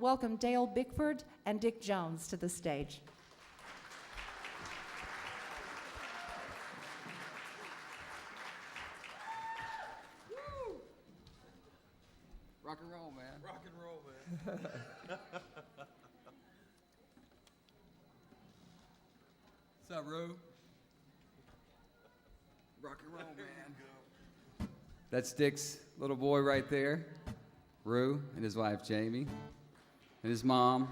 welcome Dale Bickford and Dick Jones to the stage. Rock and roll, man. Rock and roll, man. What's up, Rue? Rock and roll, man. That's Dick's little boy right there, Rue, and his wife, Jamie, and his mom.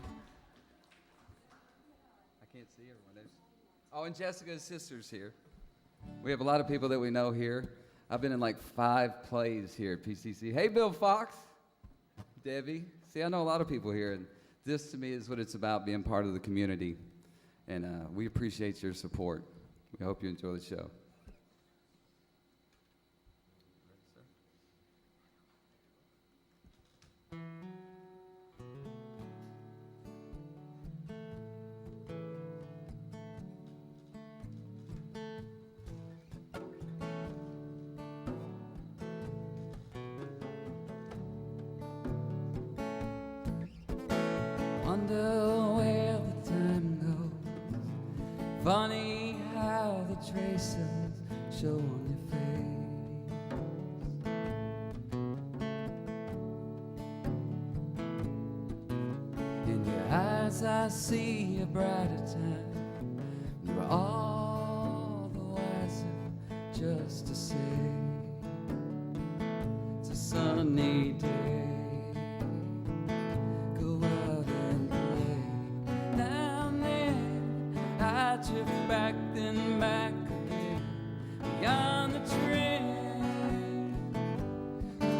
I can't see everyone. Oh, and Jessica's sister's here. We have a lot of people that we know here. I've been in like 5 plays here at PCC. Hey, Bill Fox. Debbie. See, I know a lot of people here, and this to me is what it's about, being part of the community. And we appreciate your support. We hope you enjoy the show. Wonder where the time goes. Funny how the traces show on your face. In your eyes I see a brighter time. You're all the wiser just to say it's a sunny day. Drift back, then back again, beyond the trend.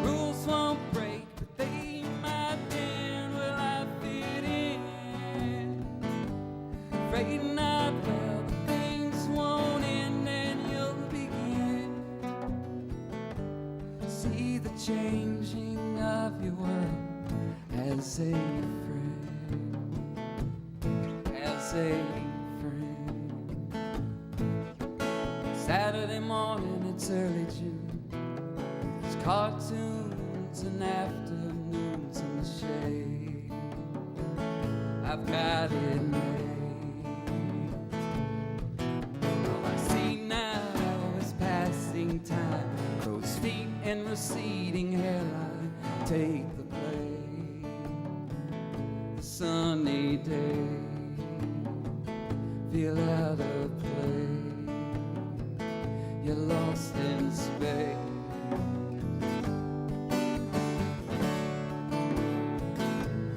Rules won't break, but they might bend. Will I fit in? Afraid not, well, but things won't end, and you'll begin. See the changing of your world as a friend, as a Saturday morning, it's early June. There's cartoons and afternoons in the shade. I've got it made. All I see now is passing time. Crow's feet and receding hairline take the play. The sunny day, feel out of place. You're lost in space.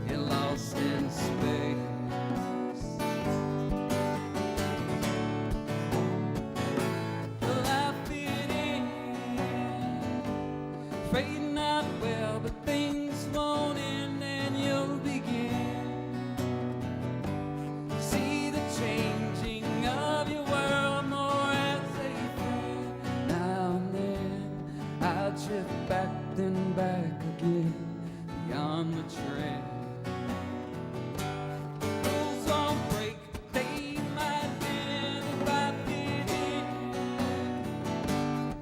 You're lost in space. Well, I fit in. Afraid not well, but things won't end, and you'll begin. See the changing of your world more as a friend. Now and then I'll drift back, then back again, beyond the trend. Rules won't break, they might bend if I fit in.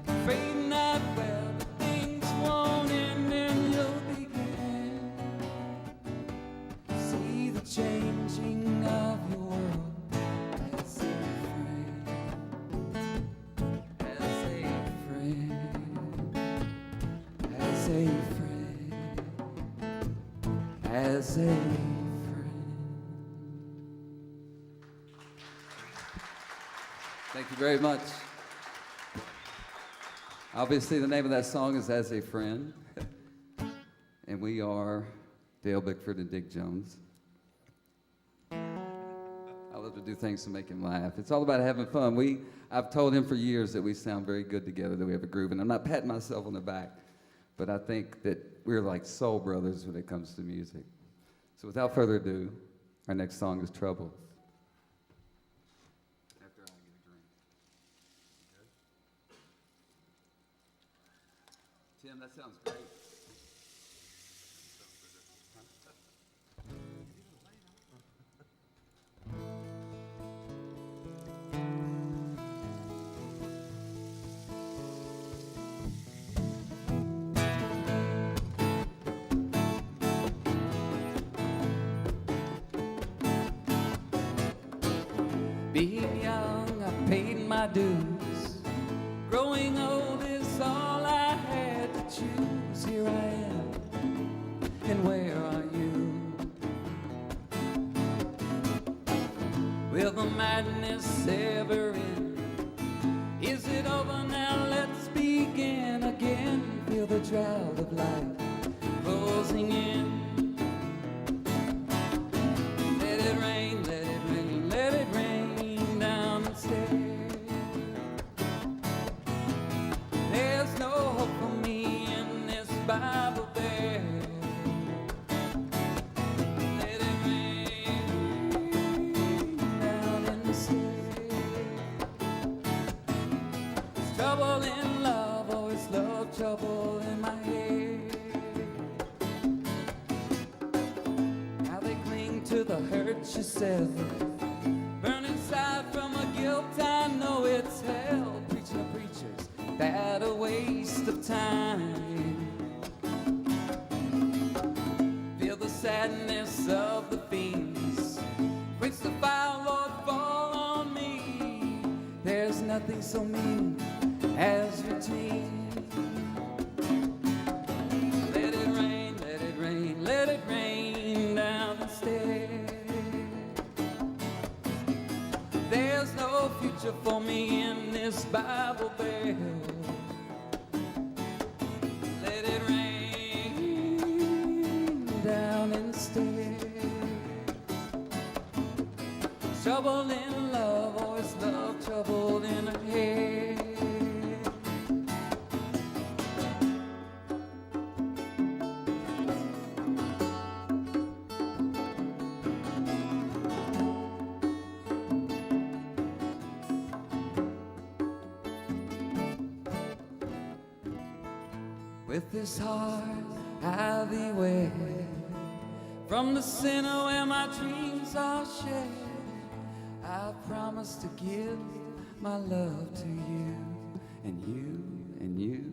Afraid not well, but things won't end, and you'll begin. See the changing of your world as a friend, as a friend, as a friend, as a friend. Thank you very much. Obviously, the name of that song is As a Friend. And we are Dale Bickford and Dick Jones. I love to do things to make him laugh. It's all about having fun. I've told him for years that we sound very good together, that we have a groove. And I'm not patting myself on the back, but I think that we're like soul brothers when it comes to music. So without further ado, our next song is Trouble. After I get a drink. Tim, that sounds great. Being young, I paid my dues. Growing old is all I had to choose. Here I am, and where are you? Will the madness ever end? Is it over now? Let's begin again. Feel the drought of life closing in. Let it rain, let it rain, let it rain down and stay. There's no hope for me in this Bible bed. Let it rain down and stay. Is trouble in love, or is love trouble in my head? How they cling to the hurt you said. Burn inside from a guilt I know it's hell. Preaching to preachers, that a waste of time. Feel the sadness of the fiends. Quench the fire, Lord, fall on me. There's nothing so mean as routine. Let it rain, let it rain, let it rain down and stay. There's no future for me in this Bible belt. Let it rain down and stay. Trouble in love, or is love trouble in her head? With this heart I'll be wed from the center where my dreams are shared. I promise to give my love to you, and you, and you.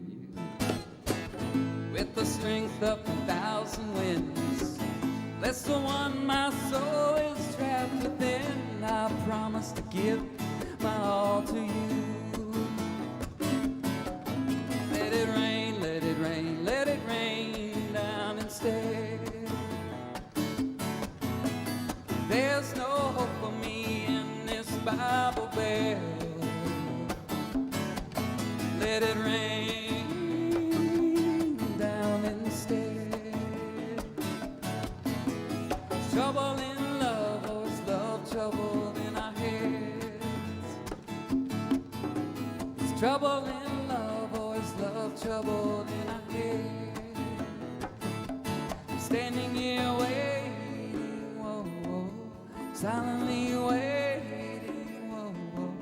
With the strength of 1,000 winds, bless the one my soul is trapped within. I promise to give my all to you. Let it rain, let it rain, let it rain down and stay. There's no hope for me in this Bible belt. Let it rain down and stay. Trouble in love, or is love trouble in our heads? It's trouble in love, or is love trouble in our heads? I'm standing here waiting, whoa, whoa, silently waiting, whoa, whoa,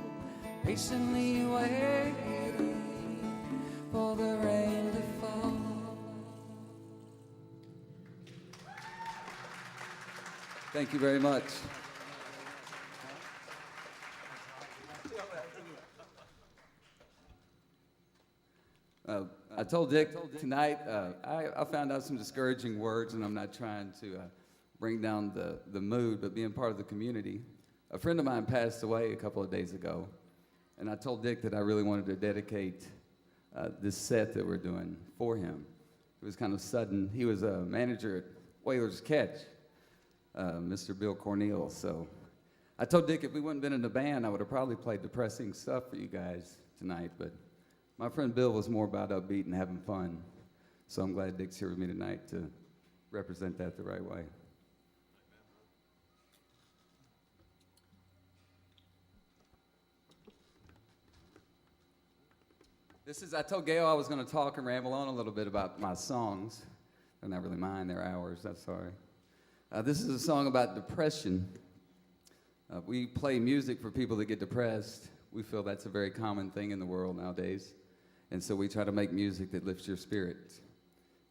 patiently waiting for the rain to fall. Thank you very much. I told Dick tonight, I found out some discouraging words, and I'm not trying to bring down the mood, but being part of the community. A friend of mine passed away a couple of days ago, and I told Dick that I really wanted to dedicate this set that we're doing for him. It was kind of sudden. He was a manager at Whaler's Catch, Mr. Bill Cornell. So I told Dick if we wouldn't been in the band, I would have probably played depressing stuff for you guys tonight, but my friend Bill was more about upbeat and having fun. So I'm glad Dick's here with me tonight to represent that the right way. I told Gail I was going to talk and ramble on a little bit about my songs. They're not really mine, they're ours, that's sorry. This is a song about depression. We play music for people that get depressed. We feel that's a very common thing in the world nowadays. And so we try to make music that lifts your spirits.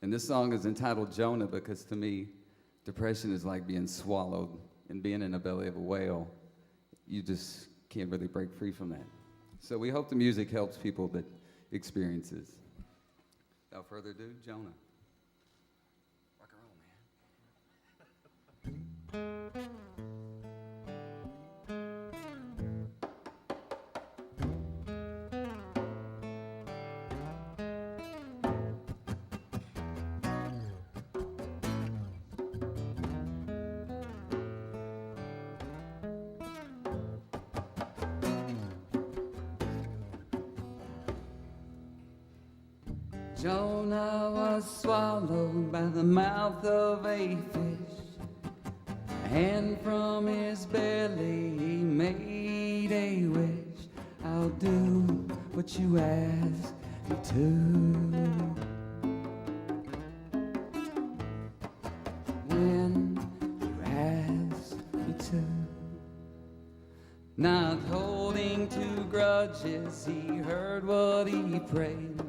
And this song is entitled Jonah because to me, depression is like being swallowed and being in the belly of a whale. You just can't really break free from that. So we hope the music helps people that experience this. Without further ado, Jonah. Rock and roll, man. Jonah was swallowed by the mouth of a fish, and from his belly he made a wish. I'll do what you ask me to. When you ask me to. Not holding to grudges, he heard what he prayed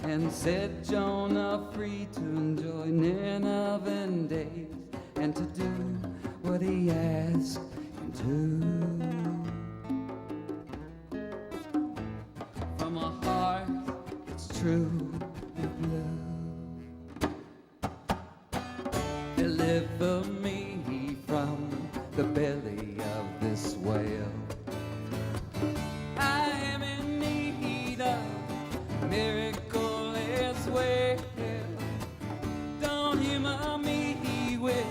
and set Jonah free to enjoy Nineveh days and to do what he asked him to. From a heart that's true and blue, deliver me from the belly of this whale. I am in need of a miracle as well. Don't humor me with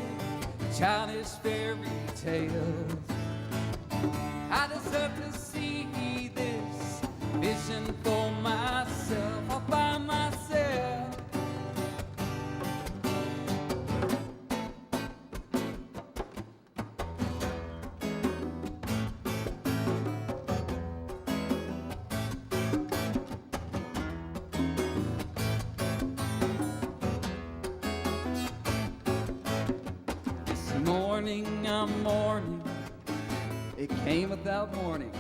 childish fairy tales. I deserve to see this vision for myself, all by myself. Morning, I'm mourning. It came without warning.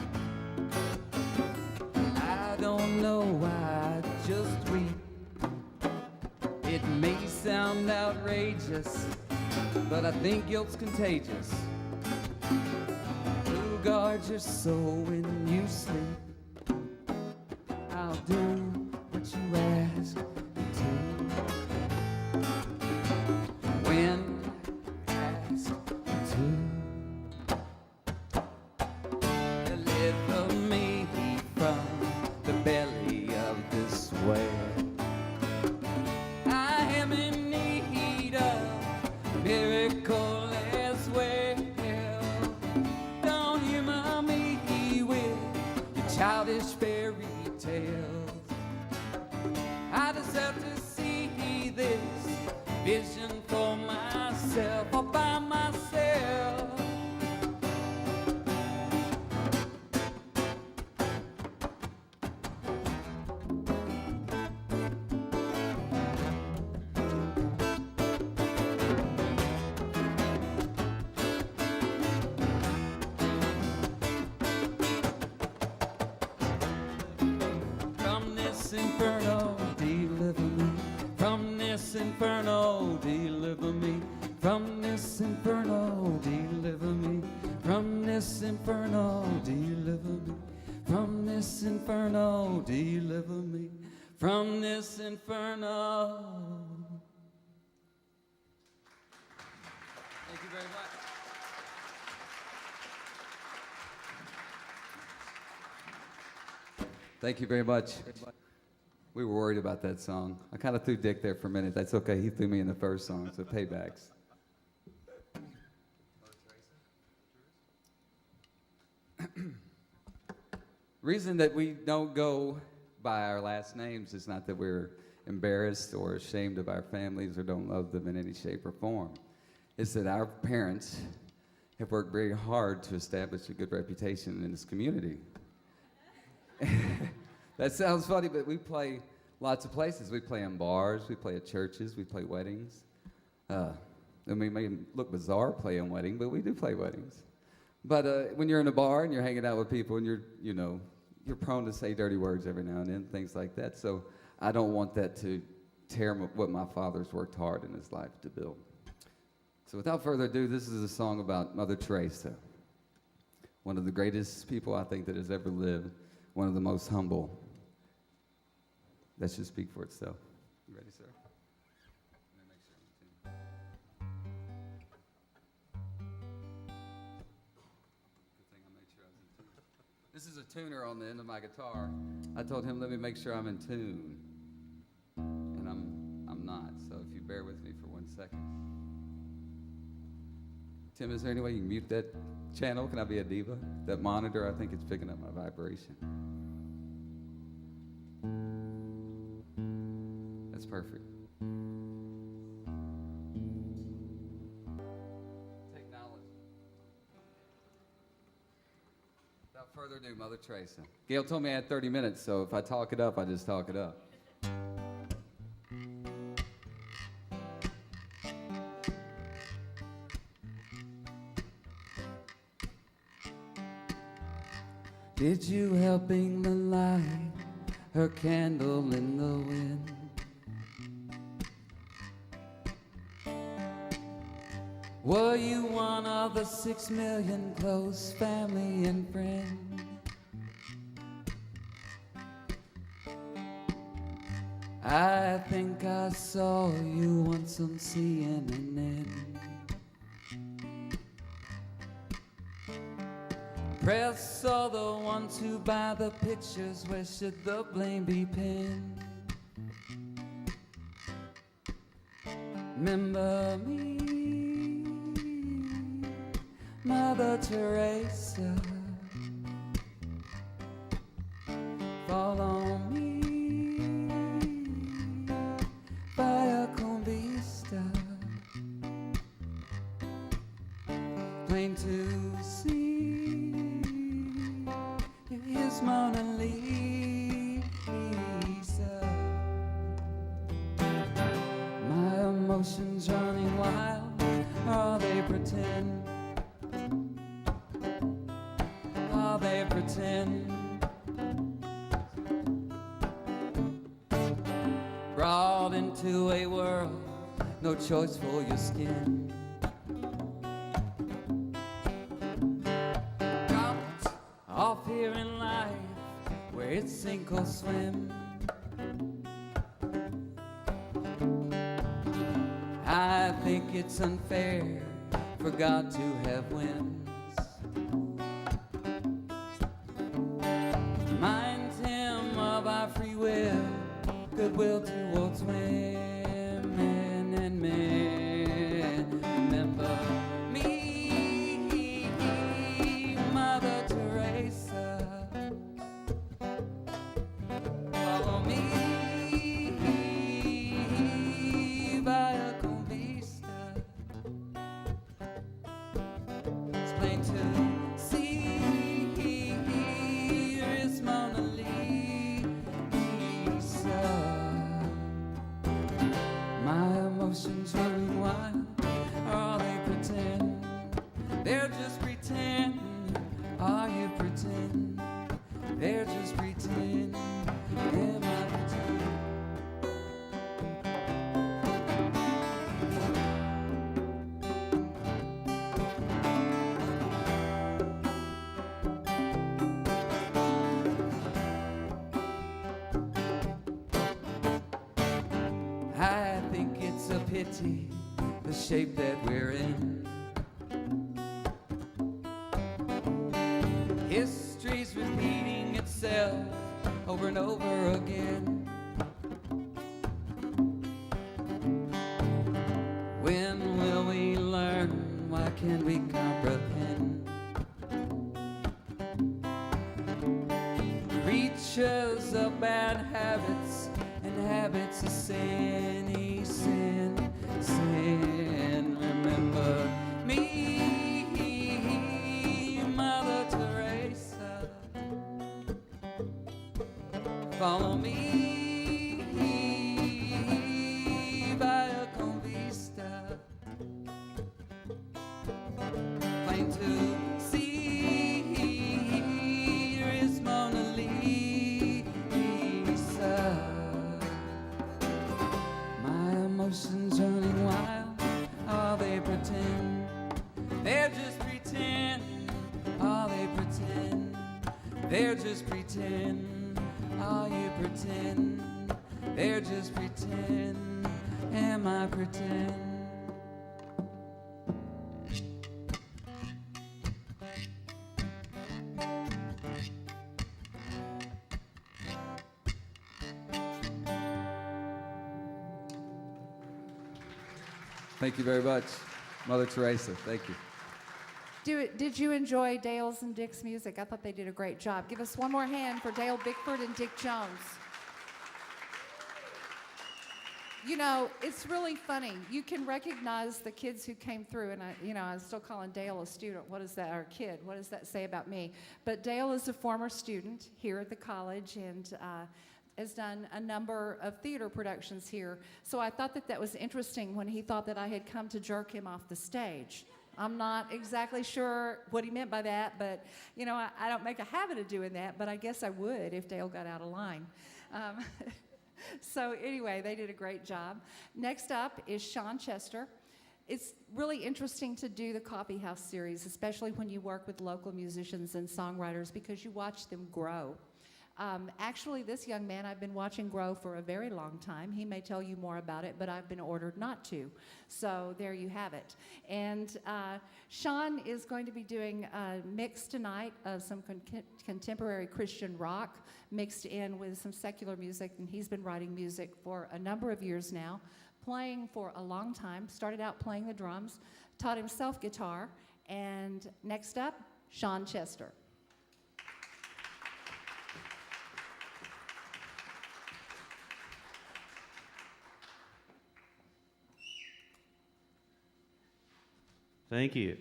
I don't know why, I just weep. It may sound outrageous, but I think guilt's contagious. Who guards your soul when you sleep? I'll do what you ask me to. When deliver me from the belly of this whale. I am in need of a miracle as well. Don't humor me with your childish fairy tales. I deserve to see this vision for myself, all by myself. From this inferno, deliver me. From this inferno, deliver me. From this inferno, deliver me. From this inferno, deliver me. From this inferno, deliver me. From this inferno. Thank you very much. Thank you very much. We were worried about that song. I kind of threw Dick there for a minute. That's okay. He threw me in the first song, so paybacks. Reason that we don't go by our last names is not that we're embarrassed or ashamed of our families or don't love them in any shape or form. It's that our parents have worked very hard to establish a good reputation in this community. That sounds funny, but we play lots of places. We play in bars, we play at churches, we play weddings. And we may look bizarre playing weddings, but we do play weddings. But when you're in a bar and you're hanging out with people and you're prone to say dirty words every now and then, things like that. So I don't want that to tear what my father's worked hard in his life to build. So without further ado, this is a song about Mother Teresa, one of the greatest people I think that has ever lived, one of the most humble. That should speak for itself. You ready, sir? Let me make sure I'm in tune. Good thing I made sure I was in tune. This is a tuner on the end of my guitar. I told him, let me make sure I'm in tune. And I'm not, so if you bear with me for 1 second. Tim, is there any way you can mute that channel? Can I be a diva? That monitor, I think it's picking up my vibration. perfect. Technology. Without further ado, Mother Teresa. Gail told me I had 30 minutes, so if I talk it up, I just talk it up. Did you help bring the light, her candle in the wind? Were you one of the 6 million close family and friends? I think I saw you once on CNN. Press are the ones who buy the pictures. Where should the blame be pinned? Remember me, Mother Teresa. Follow me, via con vista. Plain to see. Here's Mona Lisa. My emotions running wild. Are they pretend? Are they pretend? Brought into a world, no choice for your skin. Off here in life, where it's sink or swim. I think it's unfair for God to have whims. Reminds him of our free will, goodwill towards women and men. Remember me, Mother Teresa. Follow me, via con vista. It's plain to see, here is Mona Lisa. My emotions running wild. Are they pretend? They're just pretend. Are you pretend? They're just pretend. Am I pretend? I think it's a pity, the shape that we're in. History's repeating itself over and over again. When will we learn? Why can't we comprehend? Creatures of bad habits and habits of sin, sin, sin. Remember me, Mother Teresa. Follow me, via con vista. Plain to see, here is Mona Lisa. My emotions running wild. Are they pretend? They're just pretend. Are they pretend? They're just pretend. Are you pretend? They're just pretend. Am I pretend? Thank you very much, Mother Teresa. Thank you. Did you enjoy Dale's and Dick's music? I thought they did a great job. Give us one more hand for Dale Bickford and Dick Jones. You know, it's really funny. You can recognize the kids who came through, and I'm still calling Dale a student. What is that, or a kid? What does that say about me? But Dale is a former student here at the college and has done a number of theater productions here. So I thought that was interesting when he thought that I had come to jerk him off the stage. I'm not exactly sure what he meant by that, but I don't make a habit of doing that, but I guess I would if Dale got out of line. So anyway, they did a great job. Next up is Sean Chester. It's really interesting to do the Coffee House series, especially when you work with local musicians and songwriters, because you watch them grow. Actually, this young man I've been watching grow for a very long time. He may tell you more about it, but I've been ordered not to. So there you have it. And Sean is going to be doing a mix tonight of some contemporary Christian rock mixed in with some secular music, and he's been writing music for a number of years now, playing for a long time, started out playing the drums, taught himself guitar, and next up, Sean Chester. Thank you.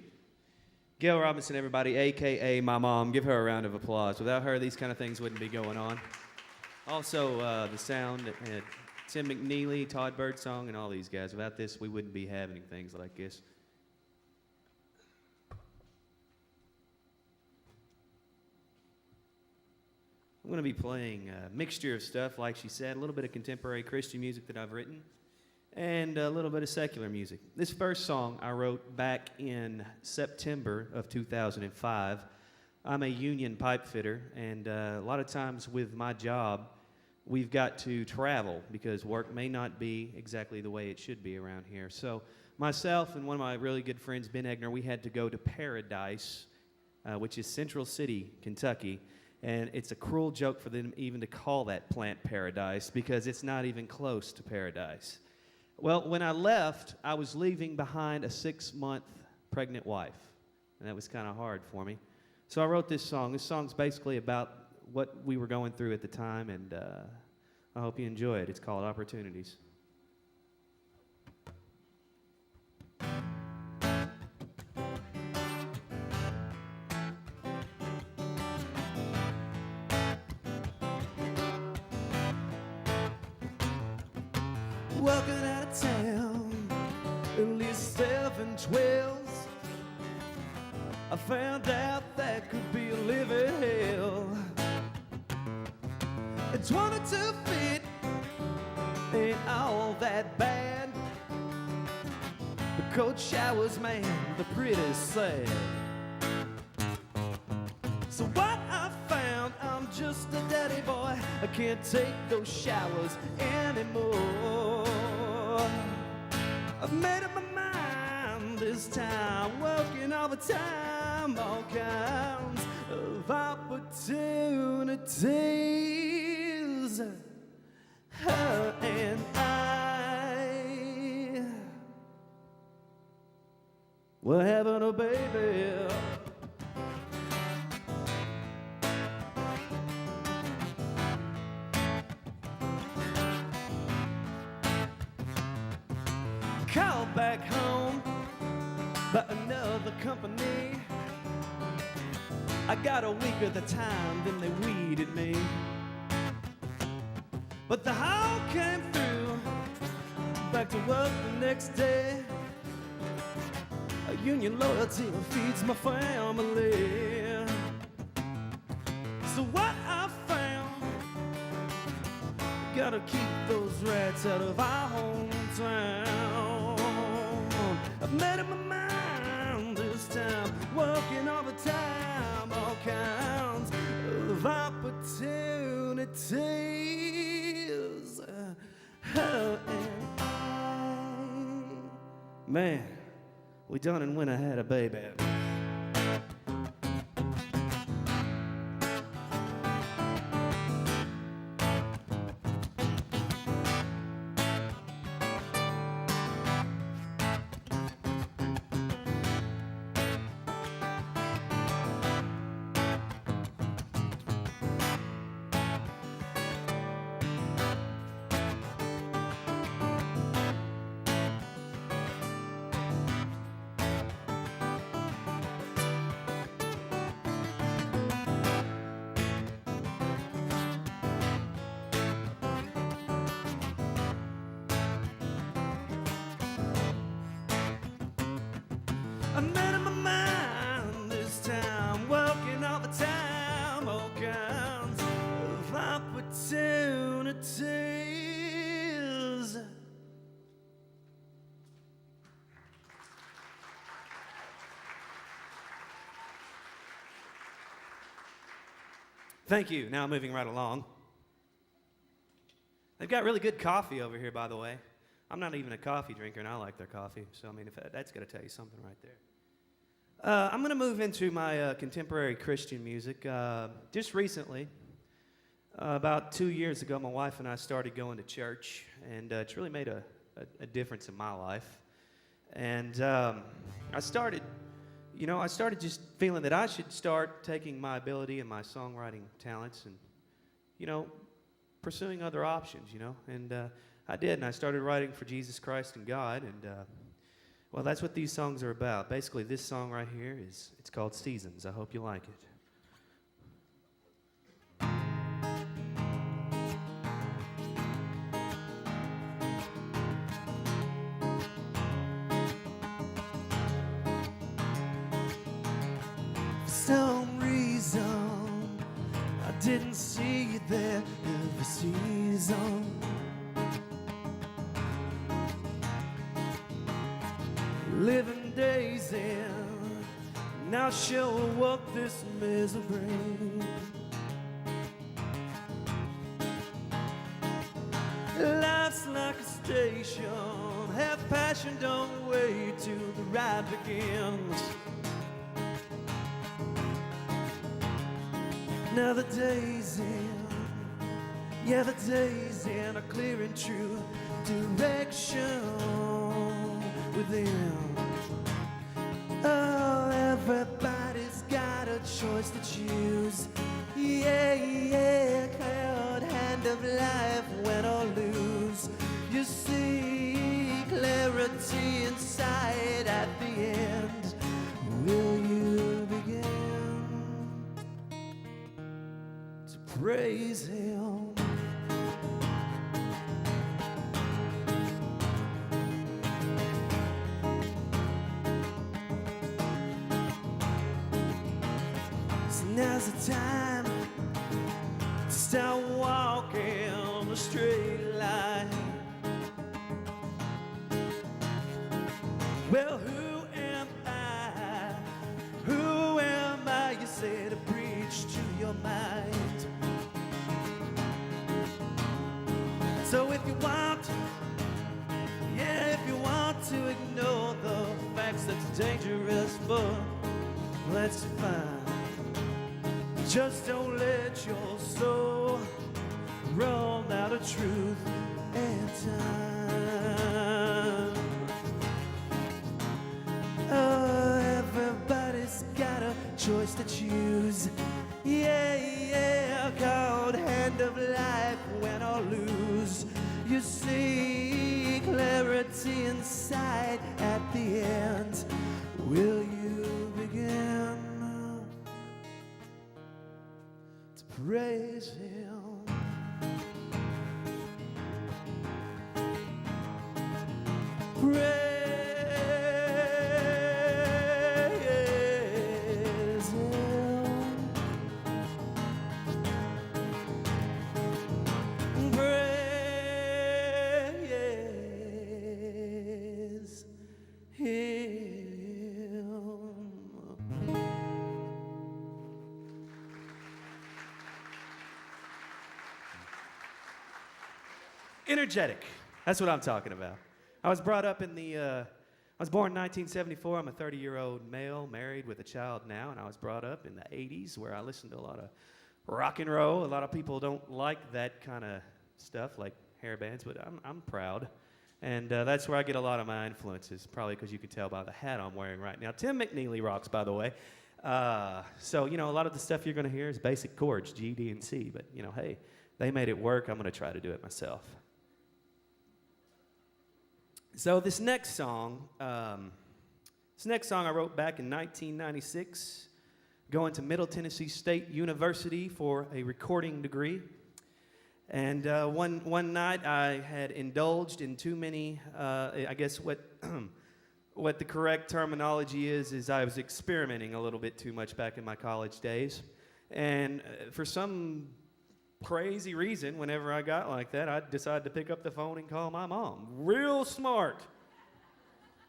Gail Robinson, everybody, a.k.a. my mom. Give her a round of applause. Without her, these kind of things wouldn't be going on. Also, the sound, Tim McNeely, Todd Birdsong, and all these guys. Without this, we wouldn't be having things like this. I'm going to be playing a mixture of stuff, like she said, a little bit of contemporary Christian music that I've written, and a little bit of secular music. This first song I wrote back in September of 2005. I'm a union pipe fitter, and a lot of times with my job, we've got to travel because work may not be exactly the way it should be around here. So myself and one of my really good friends, Ben Egner, we had to go to Paradise, which is Central City, Kentucky, and it's a cruel joke for them even to call that plant Paradise because it's not even close to Paradise. Well, when I left, I was leaving behind a 6-month pregnant wife, and that was kind of hard for me. So I wrote this song. This song's basically about what we were going through at the time, and I hope you enjoy it. It's called Opportunities. Walking out of town, at least 7/12. I found out that could be a living hell. It's 22 feet, ain't all that bad. The cold showers, man, they're pretty sad. So what I found, I'm just a daddy boy. I can't take those showers anymore. I've made up my mind this time, working all the time, all kinds of opportunities. Her and I, we're having a baby. Called back home by another company. I got a week at the time, then they weeded me. But the howl came through, back to work the next day. A union loyalty feeds my family. So what I found, gotta keep those rats out of our hometown. I've made up my mind this time, working all the time, all kinds of opportunities. Her and I. Man, we done and went and had a baby. I'm made up my mind this time, working all the time, all kinds of opportunities. Thank you. Now moving right along. They've got really good coffee over here, by the way. I'm not even a coffee drinker, and I like their coffee. So, I mean, that's got to tell you something right there. I'm going to move into my contemporary Christian music. Just recently, about 2 years ago, my wife and I started going to church, and it's really made a difference in my life. And I started just feeling that I should start taking my ability and my songwriting talents and, pursuing other options, And I did, and I started writing for Jesus Christ and God, and, well, that's what these songs are about. Basically, this song right here it's called Seasons. I hope you like it. For some reason, I didn't see you there every season. Living days in, now show what this misery. Life's like a station, have passion, don't wait till the ride begins. Now the days in, yeah, the days in are clear and true direction within. Oh, everybody's got a choice to choose. Yeah, yeah, cloud hand of life, win or lose. You see clarity inside at the end. Will you begin to praise Him? Now's the time to start walking a straight line. Well, who am I? Who am I, you say, to preach to your mind? So if you want, yeah, if you want to ignore the facts, that's dangerous, but that's fine. Just don't let your soul run out of truth and time. Oh, everybody's got a choice to choose. Yeah, yeah, called hand of life, win or lose. You see clarity inside at the end. Will you begin to praise Him? Praise Him. Praise Him. Energetic. That's what I'm talking about. I was brought up in I was born in 1974. I'm a 30-year-old male, married with a child now, and I was brought up in the 80s where I listened to a lot of rock and roll. A lot of people don't like that kind of stuff, like hair bands, but I'm proud. And that's where I get a lot of my influences, probably because you can tell by the hat I'm wearing right now. Tim McNeely rocks, by the way. So, a lot of the stuff you're going to hear is basic chords, G, D, and C. But, hey, they made it work. I'm going to try to do it myself. So this next song I wrote back in 1996, going to Middle Tennessee State University for a recording degree. And one night I had indulged in too many, I guess what what the correct terminology is I was experimenting a little bit too much back in my college days. And for some crazy reason, whenever I got like that, I decided to pick up the phone and call my mom. Real smart.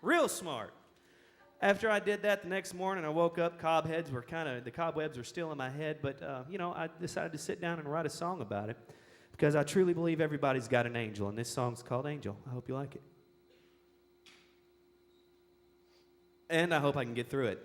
Real smart. After I did that, the next morning I woke up, the cobwebs were still in my head, but I decided to sit down and write a song about it because I truly believe everybody's got an angel, and this song's called Angel. I hope you like it. And I hope I can get through it.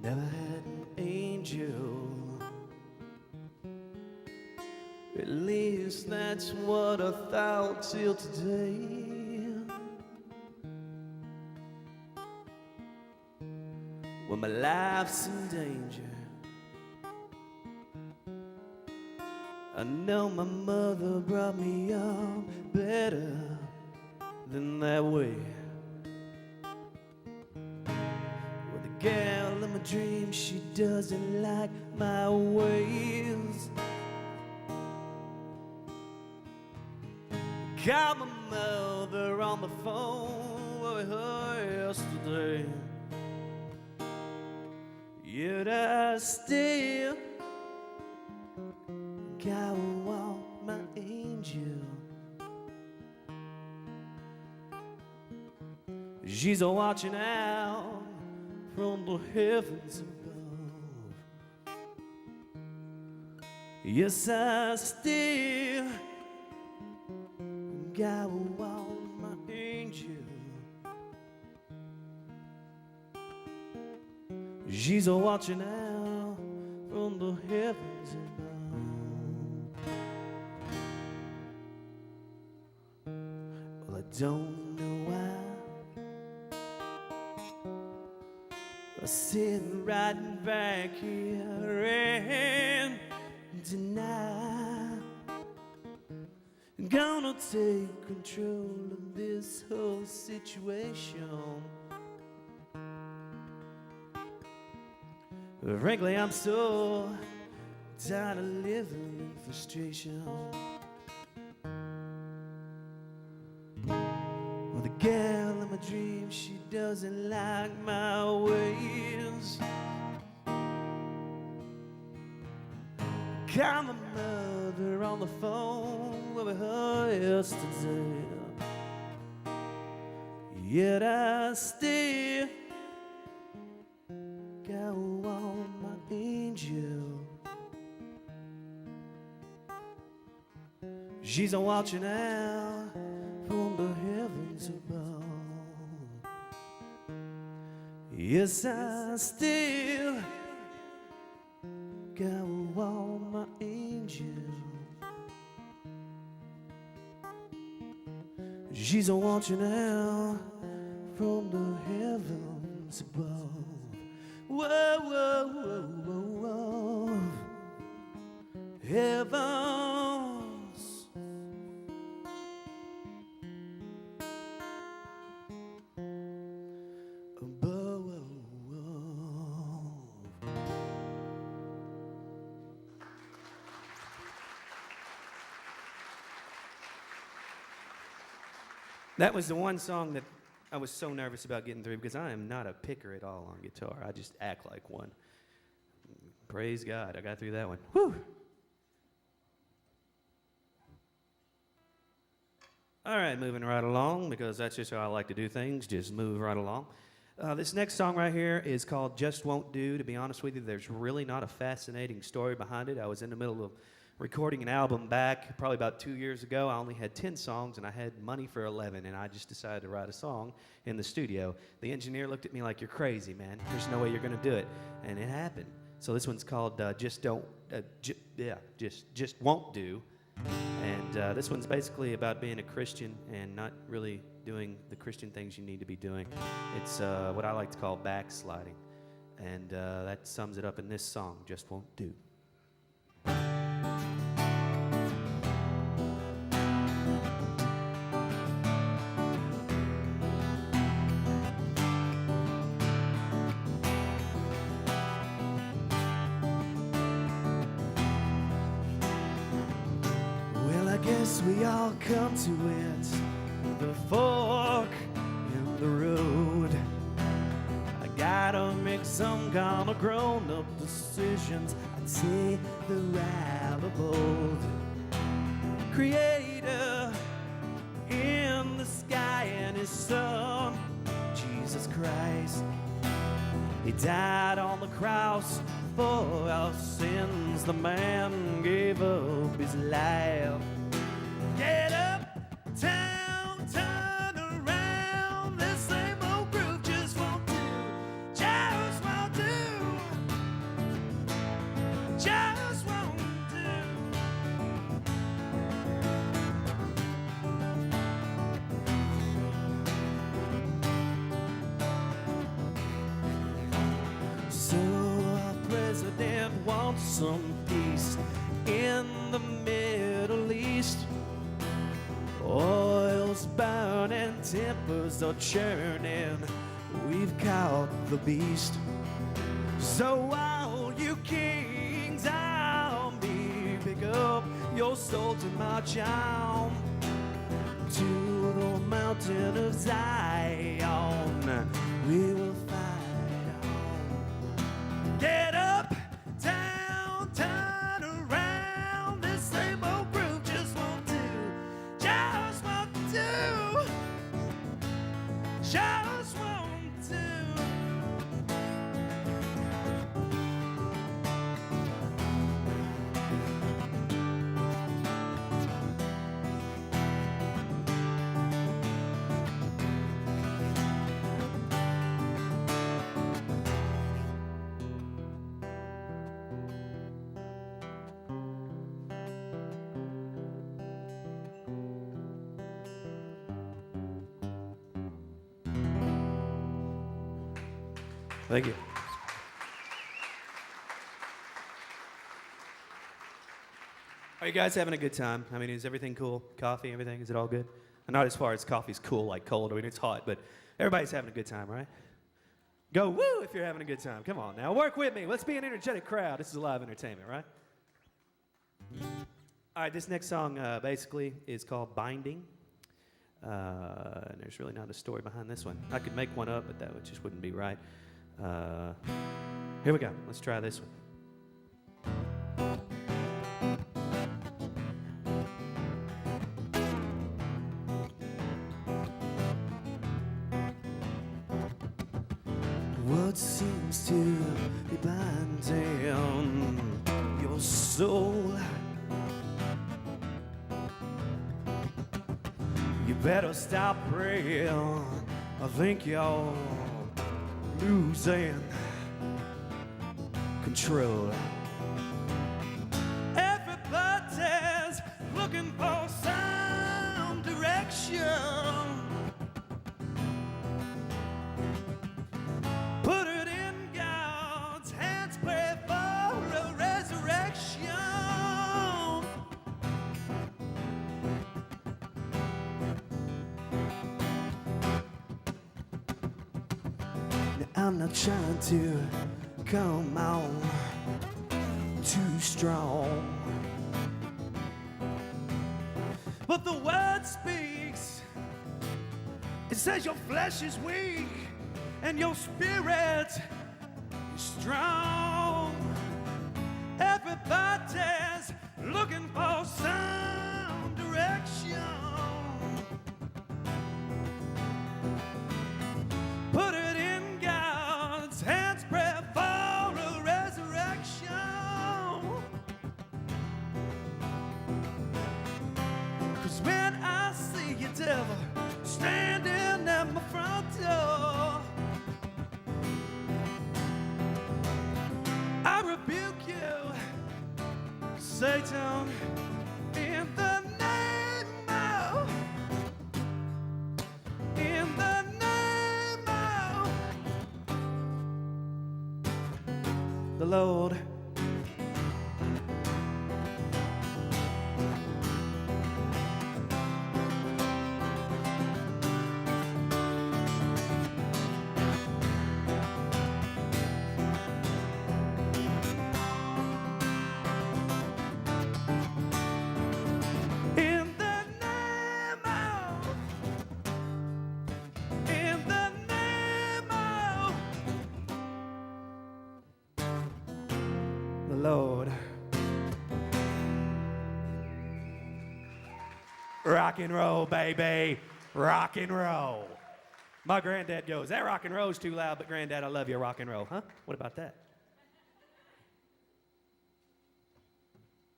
Never had an angel. At least that's what I thought till today. When my life's in danger, I know my mother brought me up better than that way. With a gal in my dreams, she doesn't like my ways. Got my mother on the phone with her yesterday. Yet I still gotta walk my angel. She's a watching out from the heavens above. Yes, I still gotta walk my angel. She's a watching out from the heavens above. Well, I don't know why I'm sitting right back here and tonight I'm gonna take control of this whole situation. Frankly, I'm so tired of living in frustration. Well, the girl in my dreams, she doesn't like my ways. Got my mother on the phone with her yesterday. Yet I still gotta walk my angel. She's a watching out from the heavens above. Yes, I still gotta walk my angel. She's a watching out from the heavens above. Whoa, whoa, whoa, whoa, whoa. Heavens above. That was the one song that I was so nervous about getting through because I am not a picker at all on guitar. I just act like one. Praise God, I got through that one. Whew. All right, moving right along because that's just how I like to do things, just move right along. This next song right here is called Just Won't Do. To be honest with you, there's really not a fascinating story behind it. I was in the middle of recording an album back probably about 2 years ago. I only had 10 songs and I had money for 11, and I just decided to write a song in the studio. The engineer looked at me like, "You're crazy, man. There's no way you're going to do it." And it happened. So this one's called Just Won't Do. And this one's basically about being a Christian and not really doing the Christian things you need to be doing. It's what I like to call backsliding. And that sums it up in this song, Just Won't Do. Yes, we all come to it, the fork in the road. I gotta make some kind of grown-up decisions. I take the rather bold. Creator in the sky and his son, Jesus Christ. He died on the cross for our sins. The man gave up his life. Get up, town, turn around. This same old groove just won't do. Just won't do. Just won't do. So our president wants some peace in the Middle East. Oil's burning, tempers are churning. We've caught the beast. So all you kings, I'll be, pick up your sword to march on to the mountain of Zion. We will fight on. Get up, down, turn around. This same old groove just won't do. Just won't do. Just won't do. Thank you. Are you guys having a good time? I mean, is everything cool? Coffee, everything? Is it all good? Not as far as coffee's cool, like cold. I mean, it's hot, but everybody's having a good time, right? Go woo if you're having a good time. Come on now, work with me. Let's be an energetic crowd. This is live entertainment, right? All right, this next song basically is called Binding. And there's really not a story behind this one. I could make one up, but that just wouldn't be right. Here we go. Let's try this one. What seems to be binding your soul? You better stop praying. I think you're losing control. Everybody's looking for some direction. Put it in God's hands, pray for a resurrection. I'm not trying to come on too strong, but the word speaks. It says your flesh is weak and your spirit is strong. Everybody's looking for some direction. Put it in God's hands, pray for a resurrection. 'Cause when I see you, devil, standing at my front door, I rebuke you, Satan, in the name of, in the name of the Lord. In Lord. Rock and roll, baby. Rock and roll. My granddad goes, that rock and roll's too loud, but granddad, I love you, rock and roll. Huh? What about that?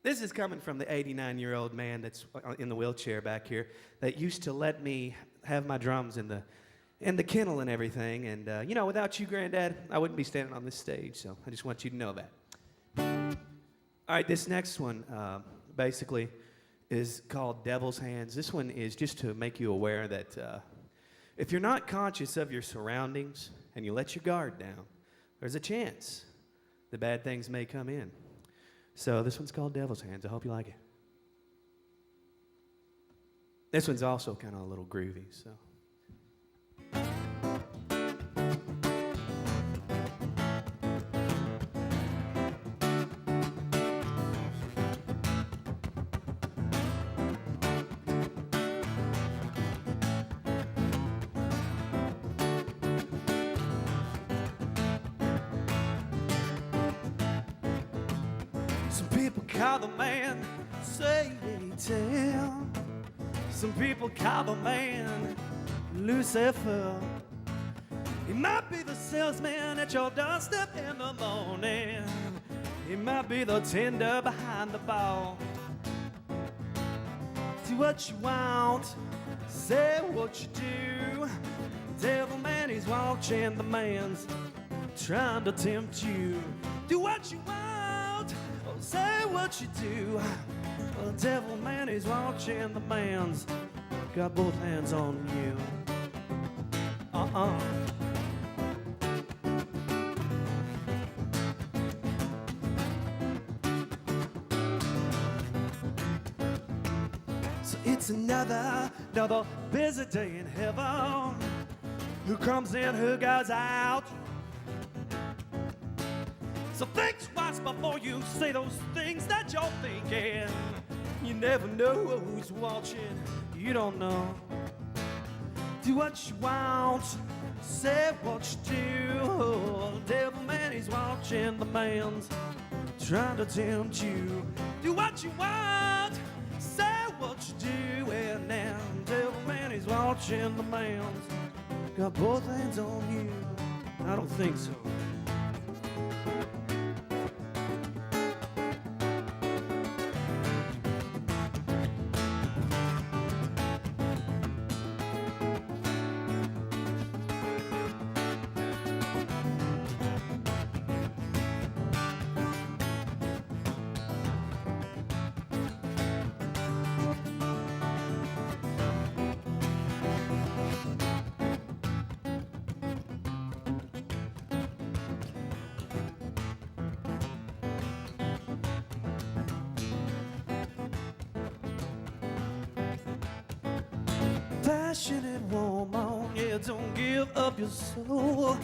This is coming from the 89-year-old man that's in the wheelchair back here that used to let me have my drums in the kennel and everything. And, you know, without you, Granddad, I wouldn't be standing on this stage. So I just want you to know that. All right, this next one basically is called Devil's Hands. This one is just to make you aware that if you're not conscious of your surroundings and you let your guard down, there's a chance the bad things may come in. So this one's called Devil's Hands. I hope you like it. This one's also kind of a little groovy, so. Some people call the man Satan. Some people call the man Lucifer. He might be the salesman at your doorstep in the morning. He might be the tender behind the bar. Do what you want, say what you do. Devil man, he's watching the man's trying to tempt you. Do what you want, or say what you do. The devil man, he's watching the man's got both hands on you. So it's another busy day in heaven. Who comes in, who goes out? So think twice before you say those things that you're thinking. You never know who's watching, you don't know. Do what you want, say what you do. The devil man, he's watching the man's trying to tempt you. Do what you want, say what you do. And now the devil man, he's watching the man's got both hands on you. I don't think so. Passionate woman, yeah, don't give up your soul.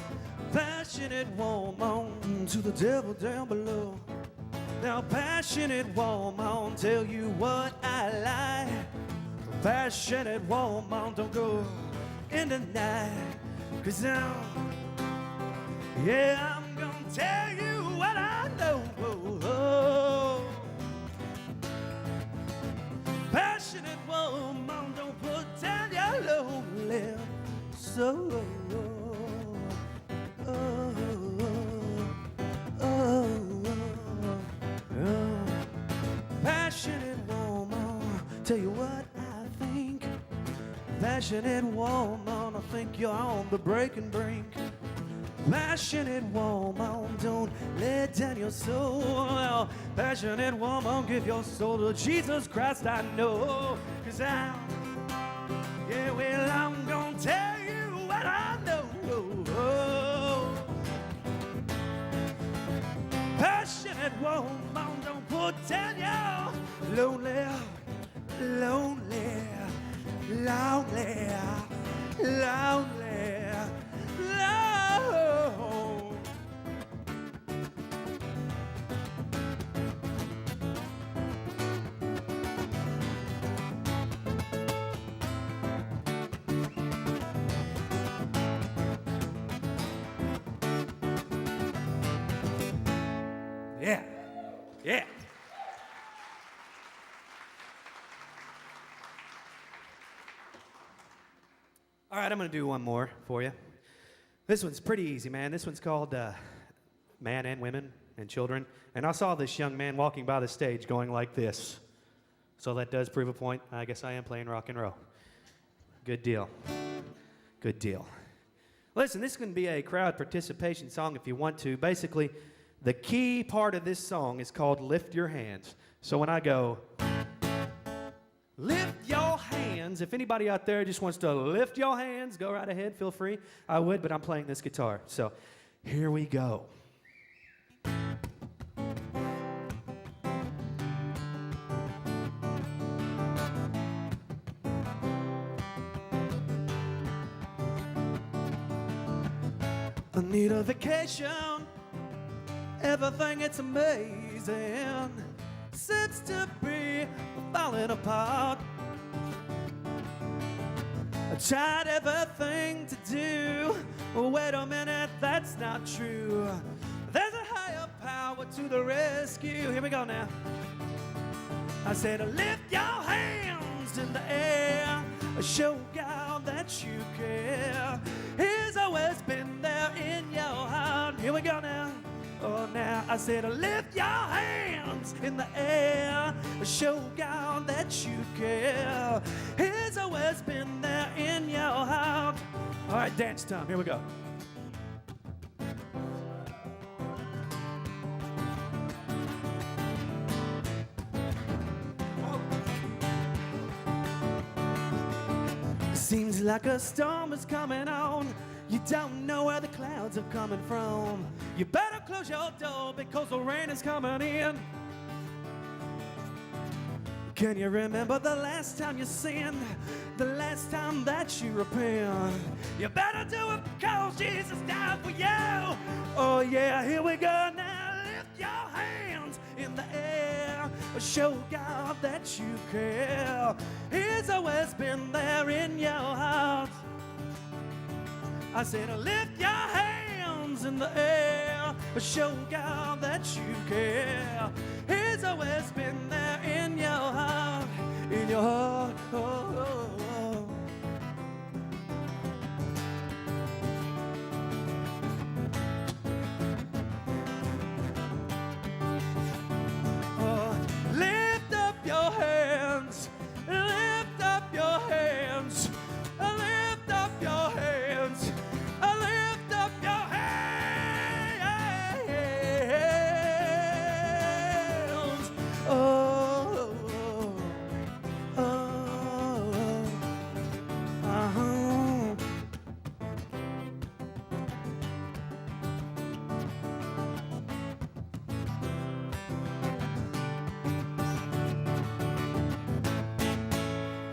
Passionate woman, to the devil down below. Now passionate woman, tell you what I like. Passionate woman, don't go in the night. 'Cause now, yeah, I'm gonna tell you what I know. Passionate woman, don't put down your lonely soul. Passionate woman, tell you what I think. Passionate woman, I think you're on the breaking brink. Passionate woman, don't let down your soul. Passionate woman, give your soul to Jesus Christ, I know. 'Cause I'm gonna tell you what I know. Passionate woman, don't put down your lonely, lonely, lonely, lonely, lonely. Yeah. I'm going to do one more for you. This one's pretty easy, man. This one's called Man and Women and Children. And I saw this young man walking by the stage going like this. So that does prove a point. I guess I am playing rock and roll. Good deal. Good deal. Listen, this can be a crowd participation song if you want to. Basically, the key part of this song is called Lift Your Hands. So when I go, lift your hands, if anybody out there just wants to lift your hands, go right ahead, feel free. I would, but I'm playing this guitar. So here we go. I need a vacation. Everything, it's amazing. Seems to be falling apart. I tried everything to do. Wait a minute, that's not true. There's a higher power to the rescue. Here we go now. I said, lift your hands in the air. Show God that you care. He's always been there in your heart. Here we go now. Oh, now I said, lift your hands in the air. Show God that you care. He's always been there in your heart. All right, dance time. Here we go. Seems like a storm is coming on. You don't know where the clouds are coming from. You better close your door because the rain is coming in. Can you remember the last time you sinned? The last time that you repent? You better do it because Jesus died for you. Oh yeah, here we go now. Lift your hands in the air. Show God that you care. He's always been there in your heart. I said, lift your hands in the air. Show God that you care. He's always been there in your heart. In your heart. Oh, oh, oh. Oh, lift up your hands. Lift up your hands. Lift up your hands. Lift up your hands. Oh, oh, oh, uh-huh.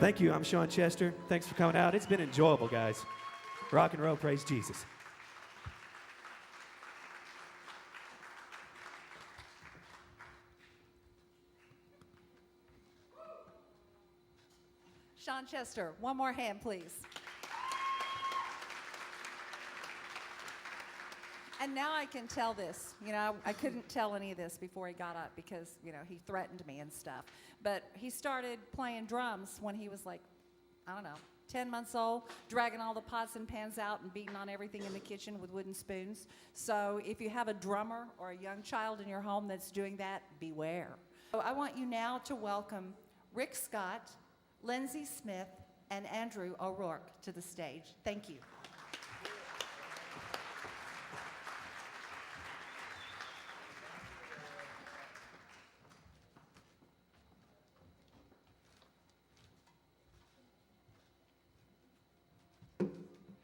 Thank you. I'm Sean Chester. Thanks for coming out. It's been enjoyable, guys. Rock and roll, praise Jesus. Sean Chester, one more hand, please. And now I can tell this. You know, I couldn't tell any of this before he got up because, you know, he threatened me and stuff. But he started playing drums when he was like, I don't know, 10 months old, dragging all the pots and pans out and beating on everything in the kitchen with wooden spoons. So if you have a drummer or a young child in your home that's doing that, beware. So I want you now to welcome Rick Scott, Lindsay Smith, and Andrew O'Rourke to the stage. Thank you.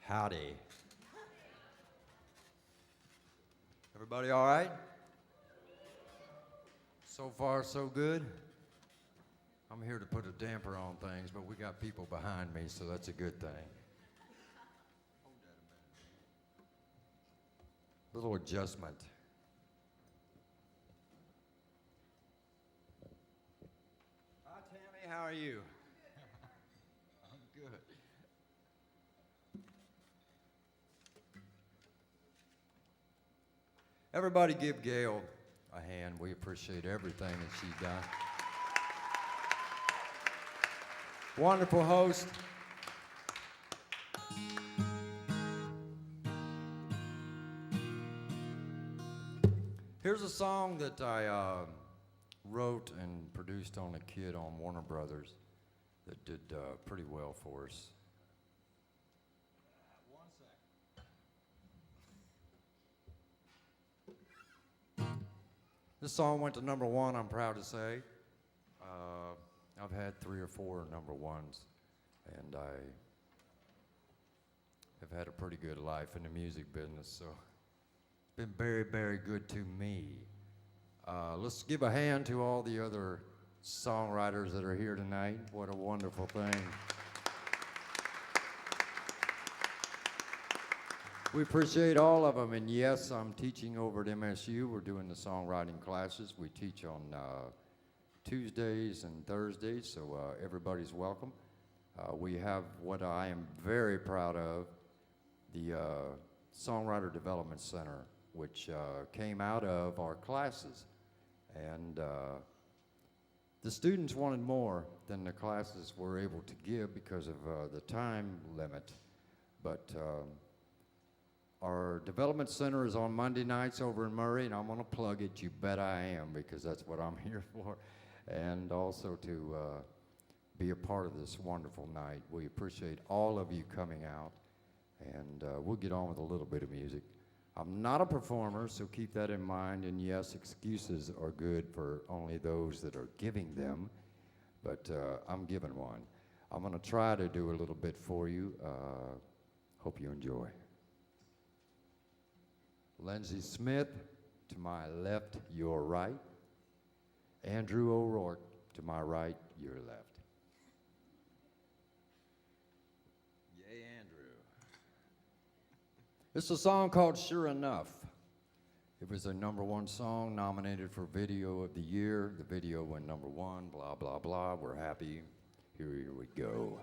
Howdy. Everybody all right? So far, so good. I'm here to put a damper on things, but we got people behind me, so that's a good thing. Little adjustment. Hi, Tammy, how are you? I'm good. Everybody give Gail a hand. We appreciate everything that she's done. Wonderful host. Here's a song that I wrote and produced on a kid on Warner Brothers that did pretty well for us. This song went to #1, I'm proud to say. I've had 3 or 4 #1s, and I have had a pretty good life in the music business, so it's been very, very good to me. Let's give a hand to all the other songwriters that are here tonight. What a wonderful thing. We appreciate all of them, and yes, I'm teaching over at MSU. We're doing the songwriting classes. We teach on Tuesdays and Thursdays, so everybody's welcome. We have what I am very proud of, the Songwriter Development Center, which came out of our classes. And the students wanted more than the classes were able to give because of the time limit. But our development center is on Monday nights over in Murray, and I'm going to plug it. You bet I am, because that's what I'm here for. And also to be a part of this wonderful night. We appreciate all of you coming out, and we'll get on with a little bit of music. I'm not a performer, so keep that in mind. And yes, excuses are good for only those that are giving them, but I'm giving one. I'm going to try to do a little bit for you. Hope you enjoy. Lindsay Smith, to my left, your right. Andrew O'Rourke, to my right, your left. Yay, Andrew. It's a song called Sure Enough. It was a #1 song, nominated for Video of the Year. The video went #1, blah, blah, blah. We're happy. Here we go.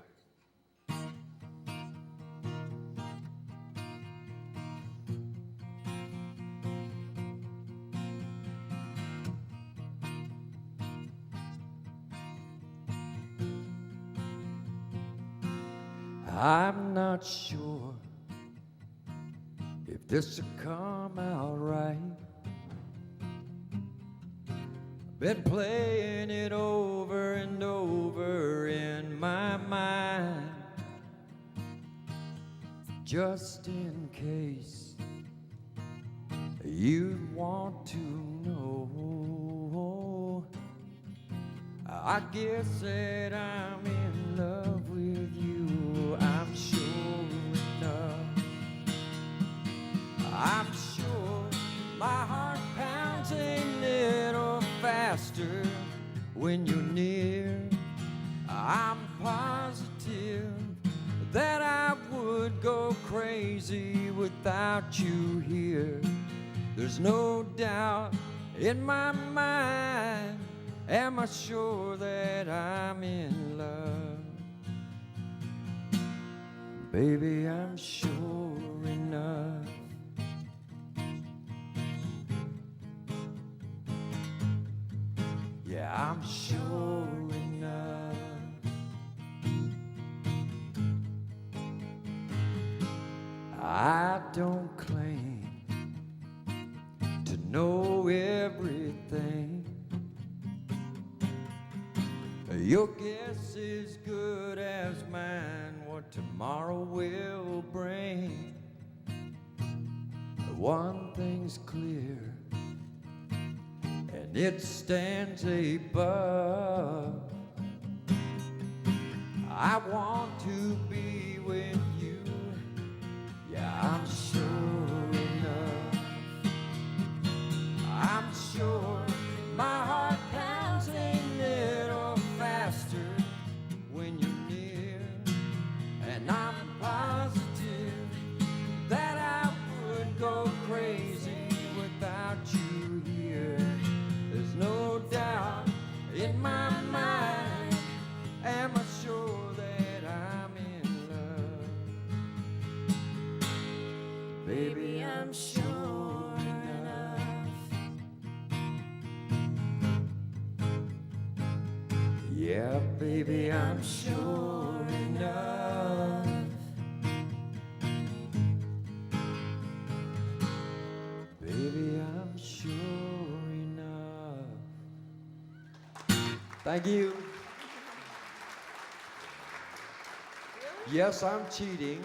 I'm not sure if this will come out right. I've been playing it over and over in my mind, just in case you want to know. I guess that I'm in love with you, I'm sure enough. I'm sure my heart pounds a little faster when you're near. I'm positive that I would go crazy without you here. There's no doubt in my mind. Am I sure that I'm in love? Baby, I'm sure enough. Yeah, I'm sure enough. I don't claim to know everything. Your guess is good as mine, what tomorrow will bring. One thing's clear, and it stands above. I want to be with you, yeah, I'm sure enough. I'm sure my heart pounds a little faster when you're near, and I'm positive that I would go crazy without you here. There's no doubt in my mind. Am I sure that I'm in love? Baby, I'm sure enough. Yeah, baby, I'm sure enough. Baby, I'm sure. Thank you. Yes, I'm cheating.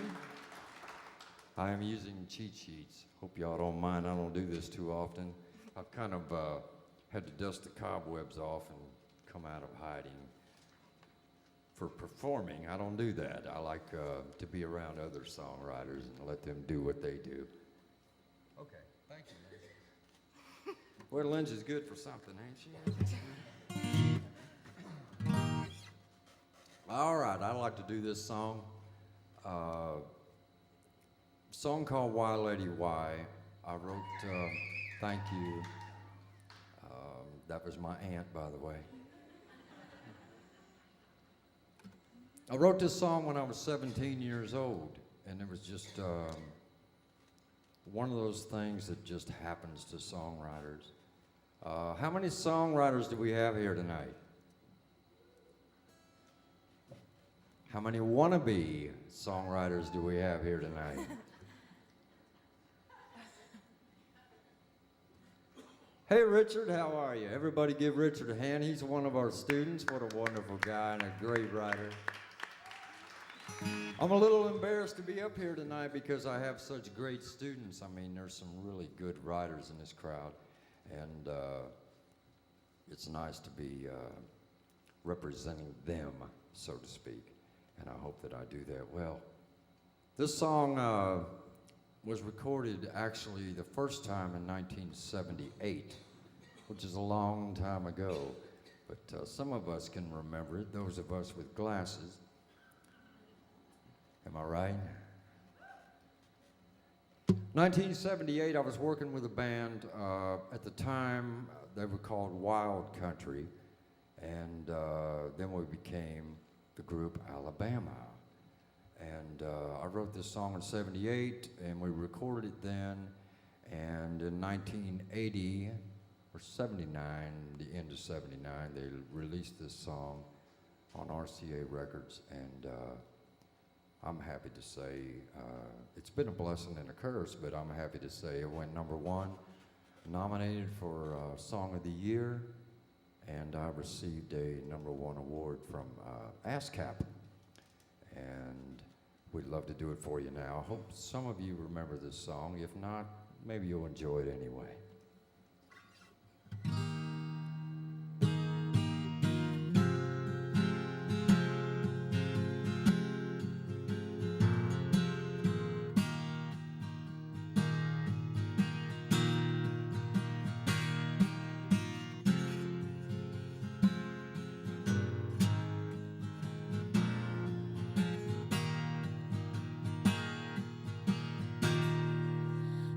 I am using cheat sheets. Hope y'all don't mind. I don't do this too often. I've kind of had to dust the cobwebs off and come out of hiding. For performing, I don't do that. I like to be around other songwriters and let them do what they do. Okay, thank you, Lindsay. Well, Lindsay's good for something, ain't she? All right, I'd like to do this song. Song called Why Lady Why. I wrote, thank you. That was my aunt, by the way. I wrote this song when I was 17 years old, and it was just one of those things that just happens to songwriters. How many songwriters do we have here tonight? How many wannabe songwriters do we have here tonight? Hey, Richard, how are you? Everybody give Richard a hand. He's one of our students. What a wonderful guy and a great writer. I'm a little embarrassed to be up here tonight because I have such great students. I mean, there's some really good writers in this crowd, and it's nice to be representing them, so to speak, and I hope that I do that well. This song was recorded actually the first time in 1978, which is a long time ago, but some of us can remember it, those of us with glasses. Am I right? 1978, I was working with a band. At the time, they were called Wild Country, and then we became the group Alabama. And I wrote this song in '78, and we recorded it then. And in 1980, or '79, the end of '79, they released this song on RCA Records, and I'm happy to say it's been a blessing and a curse, but I'm happy to say it went #1, nominated for Song of the Year, and I received a #1 award from ASCAP. And we'd love to do it for you now. I hope some of you remember this song. If not, maybe you'll enjoy it anyway.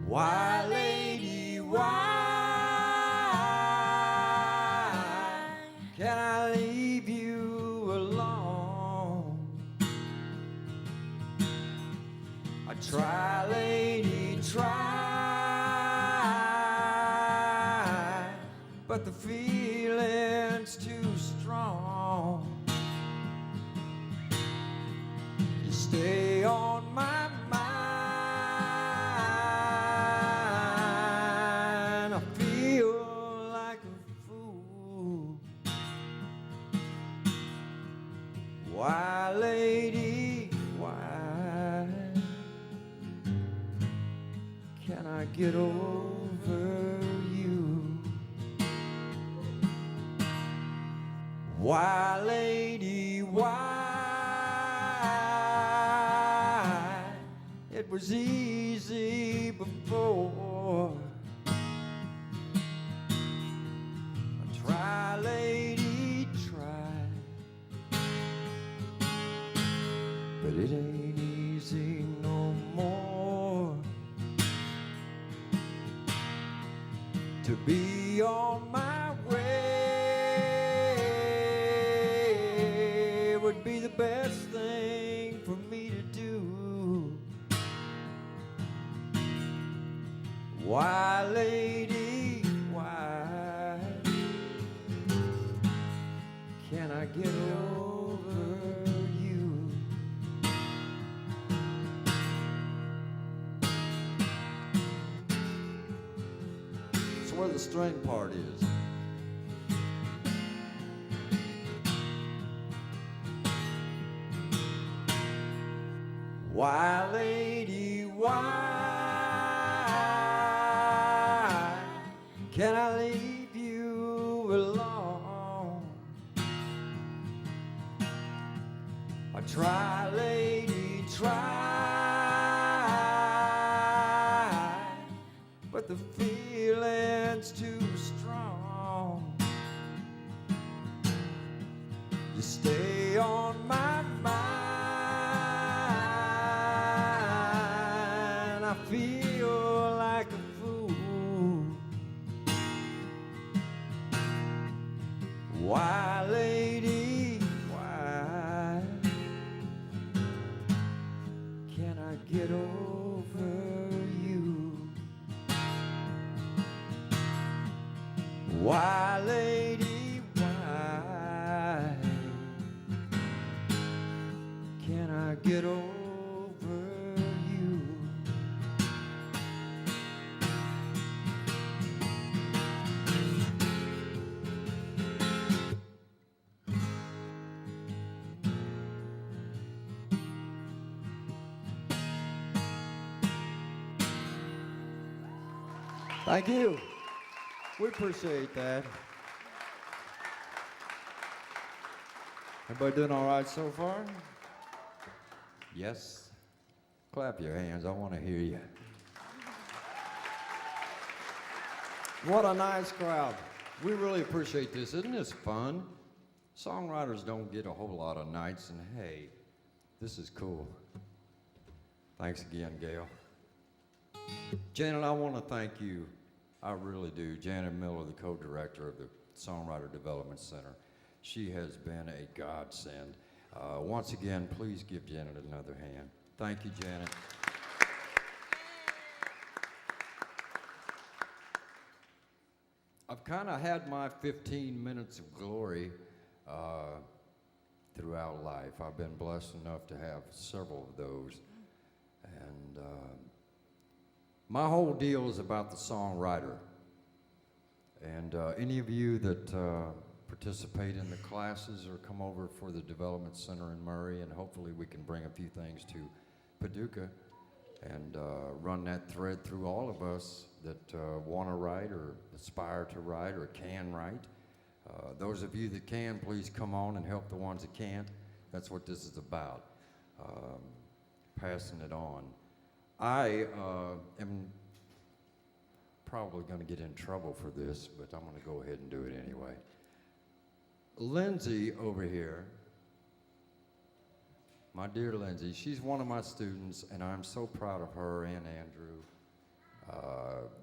Why, lady, why can I leave you alone? I try, lady, try, but the feeling's too strong. You stay on my mind. Why, lady, why can I get over you? Why, lady, why? It was easy before. Try, lady, try, but it ain't easy no more to be on my way. Would be the best thing for me to do. Why, lady, why can I get over you? That's where the string part is. Why, lady, why can I leave you alone? I try, lady, try, but the feeling's too strong. You stay on my mind. I feel like a fool. Why, lady, why can I get over you? Why, lady, why can I get over you? Thank you. We appreciate that. Everybody doing all right so far? Yes? Clap your hands. I want to hear you. What a nice crowd. We really appreciate this. Isn't this fun? Songwriters don't get a whole lot of nights, and hey, this is cool. Thanks again, Gail. Janet, I want to thank you. I really do. Janet Miller, the co-director of the Songwriter Development Center. She has been a godsend. Once again, please give Janet another hand. Thank you, Janet. I've kind of had my 15 minutes of glory throughout life. I've been blessed enough to have several of those. And my whole deal is about the songwriter. And any of you that participate in the classes or come over for the Development Center in Murray, and hopefully we can bring a few things to Paducah and run that thread through all of us that want to write or aspire to write or can write. Those of you that can, please come on and help the ones that can't. That's what this is about, passing it on. I am probably going to get in trouble for this, but I'm going to go ahead and do it anyway. Lindsay over here, my dear Lindsay, she's one of my students, and I'm so proud of her and Andrew.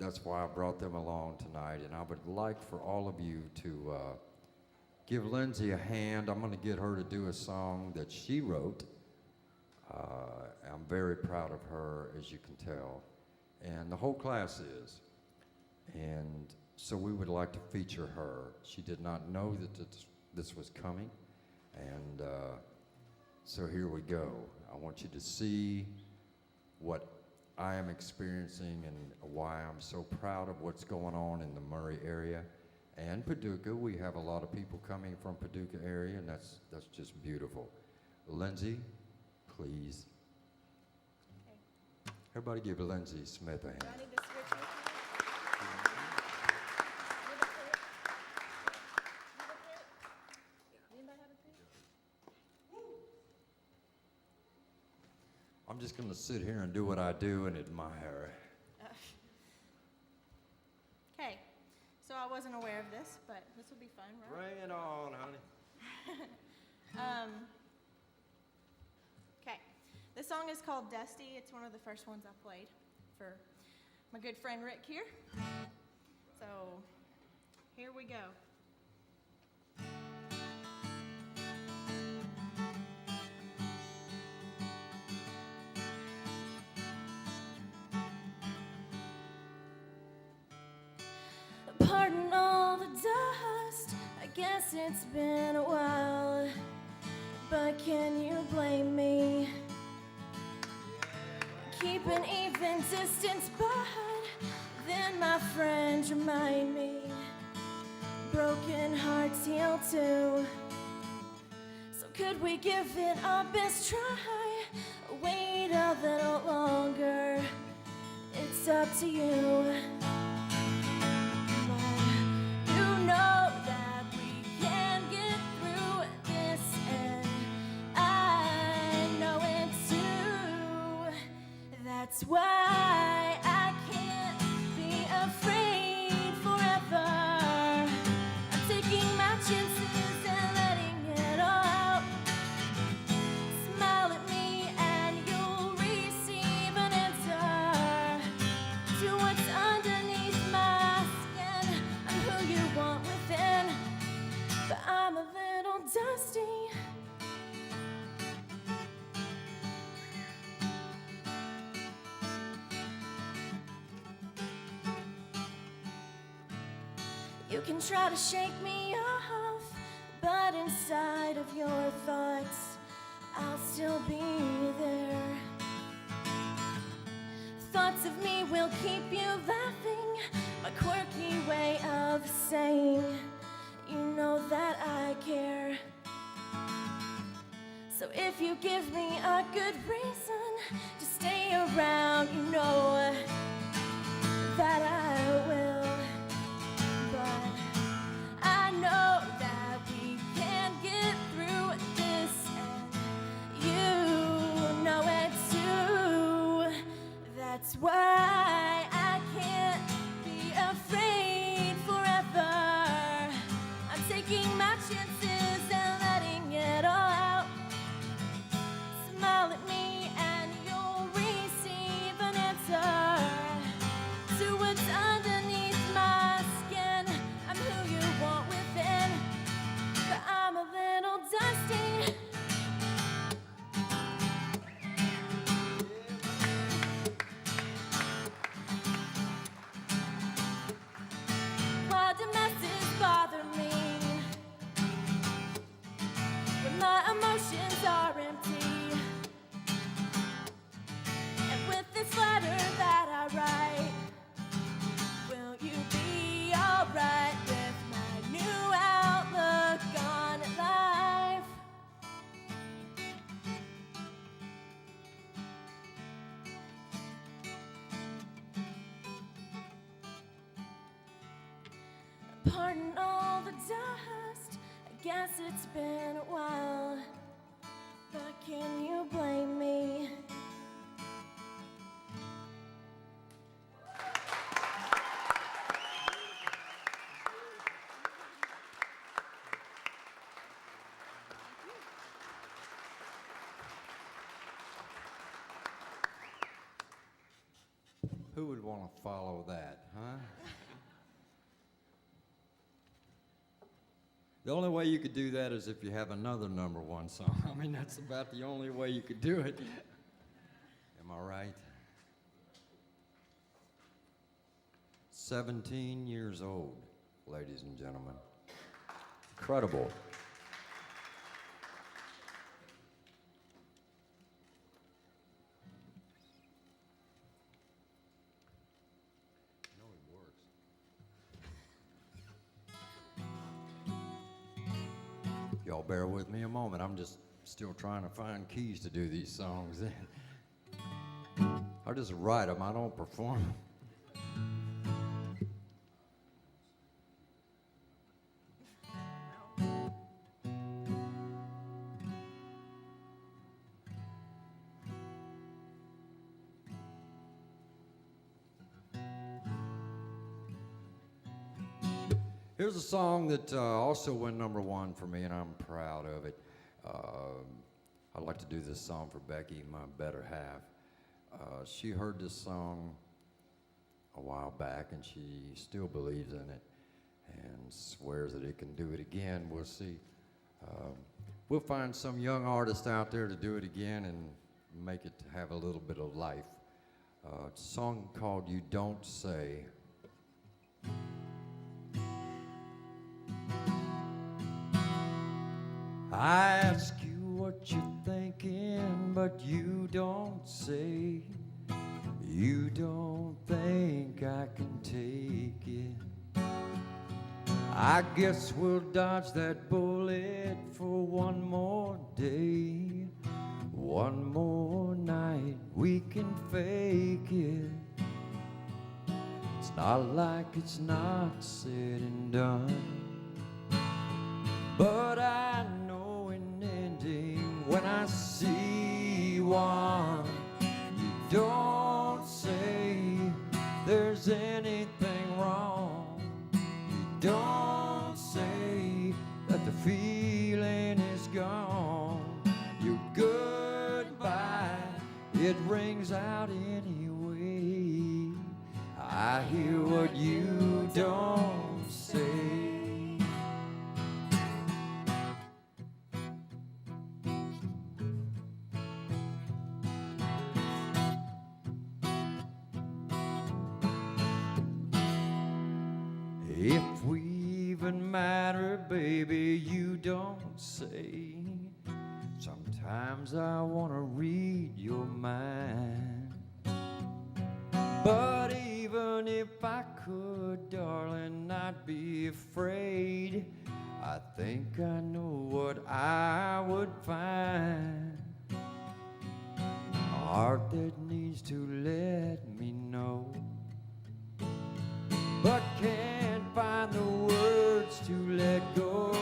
That's why I brought them along tonight, and I would like for all of you to give Lindsay a hand. I'm going to get her to do a song that she wrote. I'm very proud of her, as you can tell, and the whole class is. And so we would like to feature her. She did not know that this was coming, and so here we go. I want you to see what I am experiencing and why I'm so proud of what's going on in the Murray area and Paducah. We have a lot of people coming from Paducah area, and that's just beautiful. Lindsay, please. Okay. Everybody give Lindsay Smith a hand. Do I need to switch with you? Anybody have a pick? I'm just going to sit here and do what I do and admire. Okay, so I wasn't aware of this, but this will be fun, right? Bring it on, honey. Okay, this song is called Dusty. It's one of the first ones I played for my good friend Rick here. So, here we go. Pardon all the dust, I guess it's been a while, but can you blame me? Keep an even distance, but then my friends remind me broken hearts heal too. So could we give it our best try? Wait a little longer. It's up to you. But you know that we can get through this, and I know it too. That's why I can't be afraid forever. I'm taking my chances and letting it all out. Smile at me and you'll receive an answer to what's underneath my skin. I'm who you want within, but I'm a little dusty. You can try to shake me off, but inside of your thoughts, I'll still be there. Thoughts of me will keep you laughing, my quirky way of saying, you know that I care. So if you give me a good reason to stay around, you know that I will. But I know that we can get through this, and you know it too. That's why I can't be afraid forever. I'm taking my chances and letting it all out. Smile at me and you'll receive an answer to what's underneath my skin. I'm who you want within, but I'm a little dusty. Why do messes bother me when my emotions are empty? And with this letter that I write, will you be alright with my new outlook on life? Pardon all the dust, I guess it's been a while, but can you blame me? Who would want to follow that, huh? The only way you could do that is if you have another #1 song. I mean, that's about the only way you could do it. Am I right? 17 years old, ladies and gentlemen. Incredible. Y'all bear with me a moment. I'm just still trying to find keys to do these songs in. I just write them, I don't perform them. Here's a song that also went #1 for me, and I'm proud of it. I'd like to do this song for Becky, my better half. She heard this song a while back, and she still believes in it and swears that it can do it again. We'll see. We'll find some young artist out there to do it again and make it have a little bit of life. It's a song called You Don't Say. I ask you what you're thinking, but you don't say. You don't think I can take it. I guess we'll dodge that bullet for one more day, one more night, we can fake it. It's not like it's not said and done. But I know an ending when I see one. You don't say there's anything wrong. You don't say that the feeling is gone. Your goodbye, it rings out anyway. I hear what you don't say. If we even matter, baby, you don't say. Sometimes I wanna read your mind, but even if I could, darling, I'd be afraid. I think I know what I would find. A heart that needs to let me know, but can't find the words to let go.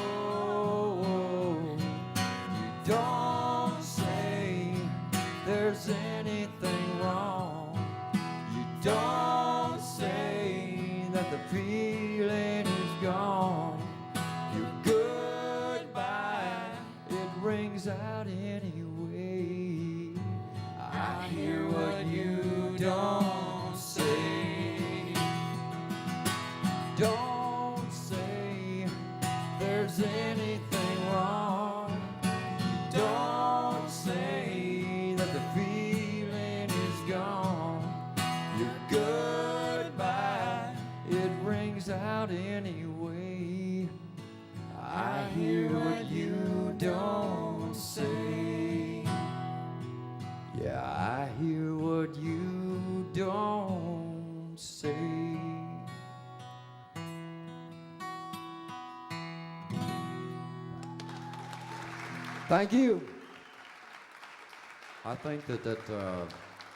You don't say there's anything wrong. You don't say that the feeling is gone. Your goodbye, it rings out anyway. I hear what you don't say. Don't say there's anything wrong. You don't say that the feeling is gone. Your goodbye, it rings out anyway. I hear what you don't say. Yeah, I hear what you don't say. Thank you. I think that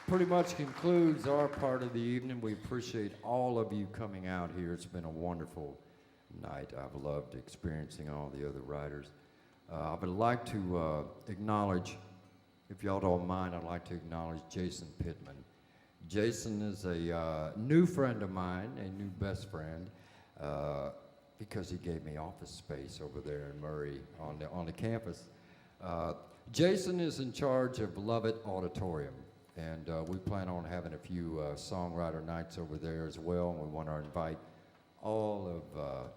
pretty much concludes our part of the evening. We appreciate all of you coming out here. It's been a wonderful night. I've loved experiencing all the other writers. I would like to acknowledge, if y'all don't mind, I'd like to acknowledge Jason Pittman. Jason is a new friend of mine, a new best friend, because he gave me office space over there in Murray on the campus. Jason is in charge of Lovett Auditorium, and we plan on having a few songwriter nights over there as well, and we want to invite all of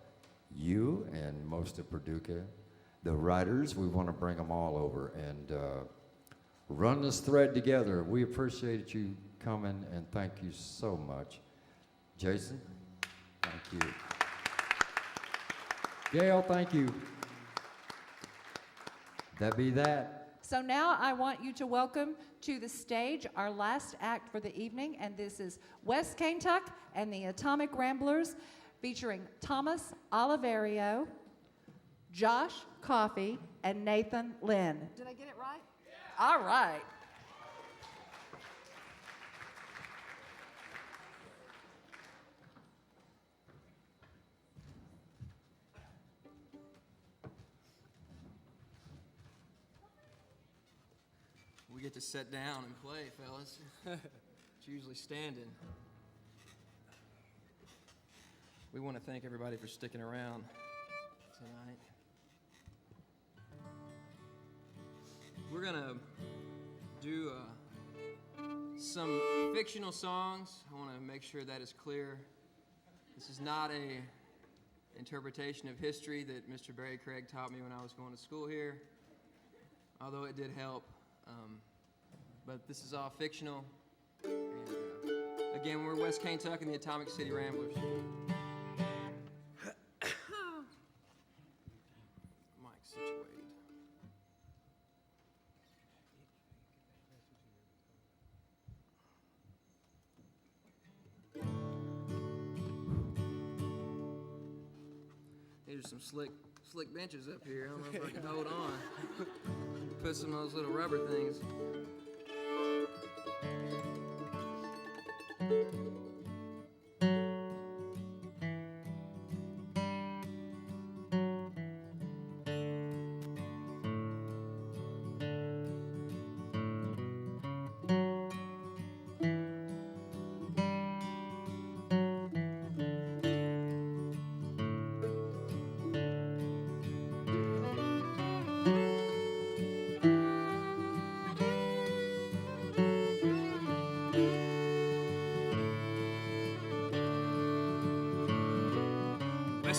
you and most of Paducah, the writers. We want to bring them all over and run this thread together. We appreciate you coming, and thank you so much. Jason, thank you. Gail, thank you. That be that. So now I want you to welcome to the stage our last act for the evening, and this is West Kentuck and the Atomic Ramblers, featuring Thomas Oliverio, Josh Coffey, and Nathan Lynn. Did I get it right? Yeah. All right. We get to sit down and play, fellas. It's usually standing. We want to thank everybody for sticking around tonight. We're going to do some fictional songs. I want to make sure that is clear. This is not a interpretation of history that Mr. Barry Craig taught me when I was going to school here, although it did help. But this is all fictional. And again, we're West Kentuck and the Atomic City Ramblers. Mike, situated. These are some slick benches up here. I don't know if I can hold on. Put some of those little rubber things.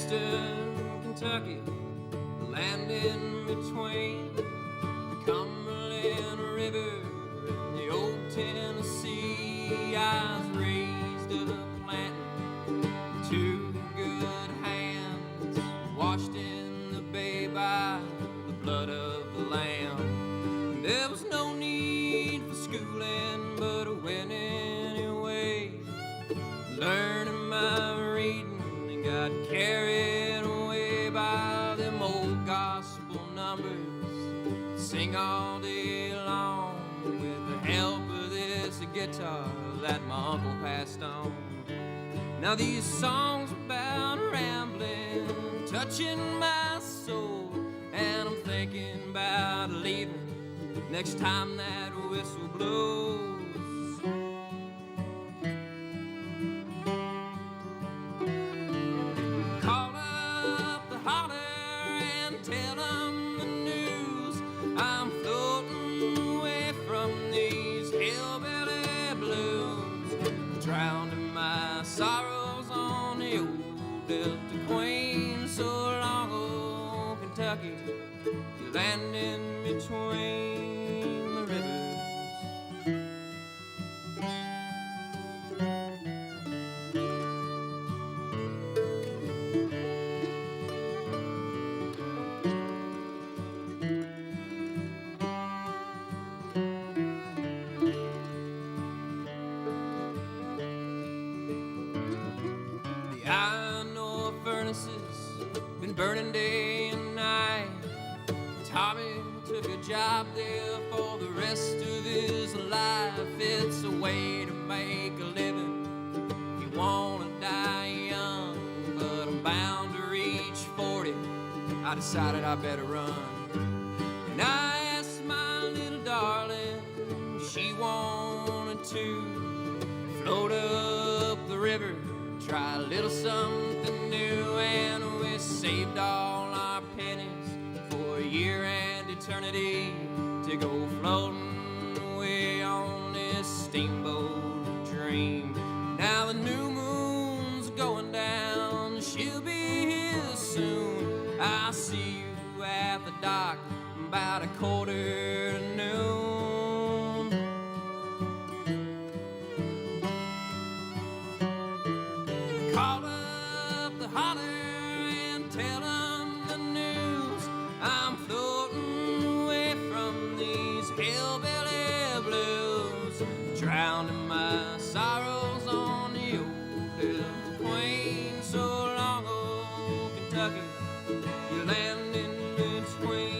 Eastern Kentucky, the land in between the Cumberland River and the old Tennessee. I was raised up planting two good hands, washed in the bay by the blood of the lamb. There was no need for schooling, but I went anyway, learning my reading, and got carried away by them old gospel numbers. Sing all day long with the help of this guitar that my uncle passed on. Now these songs about rambling, touching my soul, and I'm thinking about leaving next time that whistle blows. Call up the holler and tell them the news. I'm floating away from these hillbilly blues, drowning my sorrows on the old Delta Queen. So long, old Kentucky, you land in between the rivers. The iron ore furnaces been burning day and night. Tommy took a job there for the rest of his life. It's a way to make a living if you wanna die young, but I'm bound to reach 40. I decided I better run, and I asked my little darling, she wanted to float up the river, try a little something new, and we saved all our pennies for a year and eternity to go floating away on this steamboat dream. Now the new moon's going down, she'll be here soon. I'll see you at the dock about 1:45. Call up the holler and tell them the news. I'm floating away from these hillbilly blues, drowning my sorrows on the old Delta Queen. So long, old Kentucky, you land in between.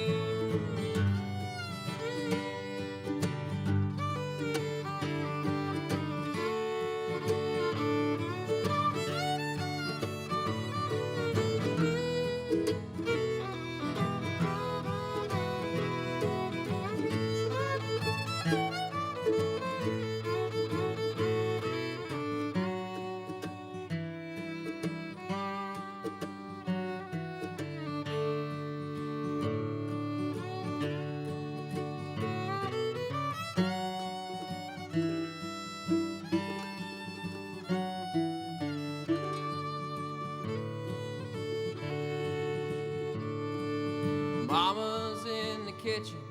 Mama's in the kitchen,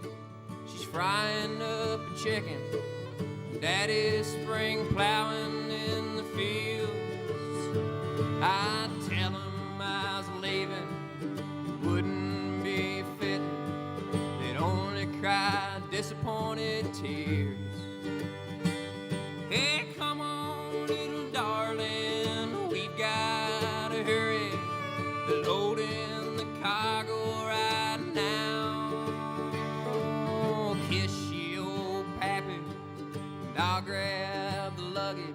she's frying up a chicken. Daddy's spring plowing in the fields. I tell him I was leaving, it wouldn't be fitting. They'd only cry disappointed tears. Hey, come on, little darling, we've got to hurry. They're loading the cargo right now. Kiss you, old pappy, and I'll grab the luggage.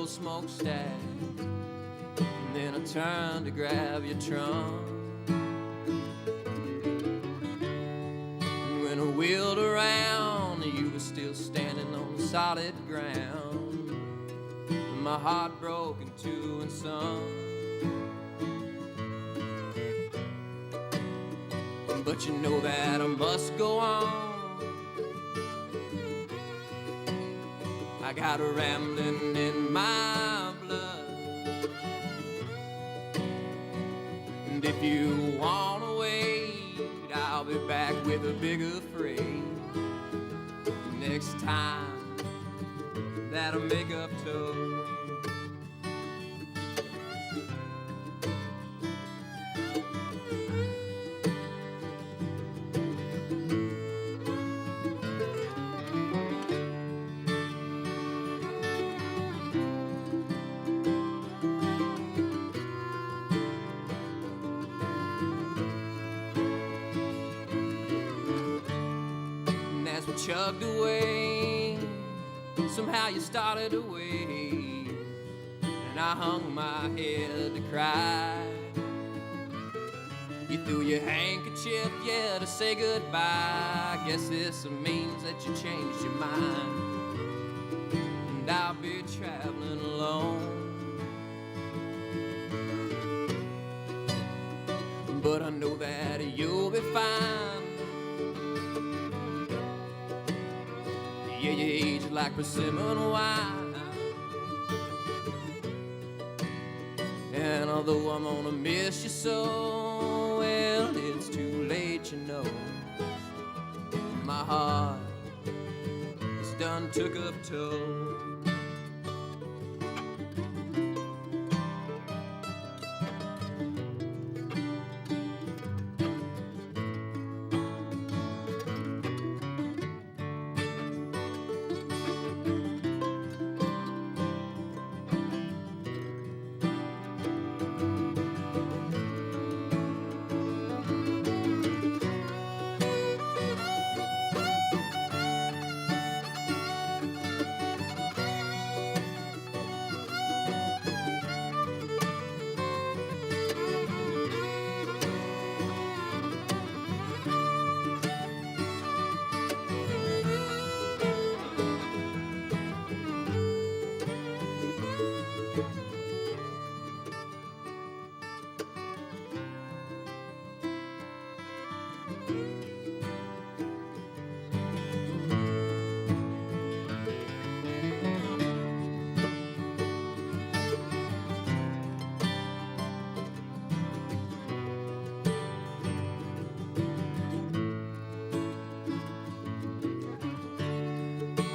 old smokestack. And then I turned to grab your trunk. And when I wheeled around, you were still standing on solid ground. And my heart broke in two and some. But you know that I must go on. I got a rambling in my blood. And if you wanna wait, I'll be back with a bigger freight next time that I make up to. Chugged away, somehow you started to wave, and I hung my head to cry. You threw your handkerchief, yeah, to say goodbye. I guess this means that you changed your mind, and I'll be traveling alone. But I know that you'll be fine. Yeah, you age like persimmon wine. And although I'm gonna miss you so, well, it's too late, you know. My heart is done took up toll.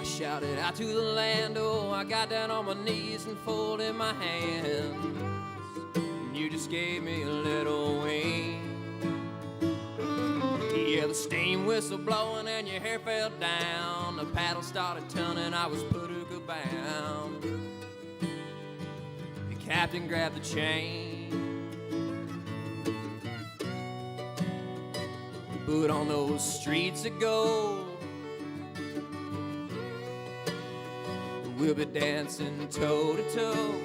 Shouted out to the land, oh, I got down on my knees and folded my hands. And you just gave me a little wink. Yeah, the steam whistle blowing and your hair fell down. The paddle started turning, I was Paducah bound. The captain grabbed the chain, but on those streets of gold, we'll be dancing toe to toe.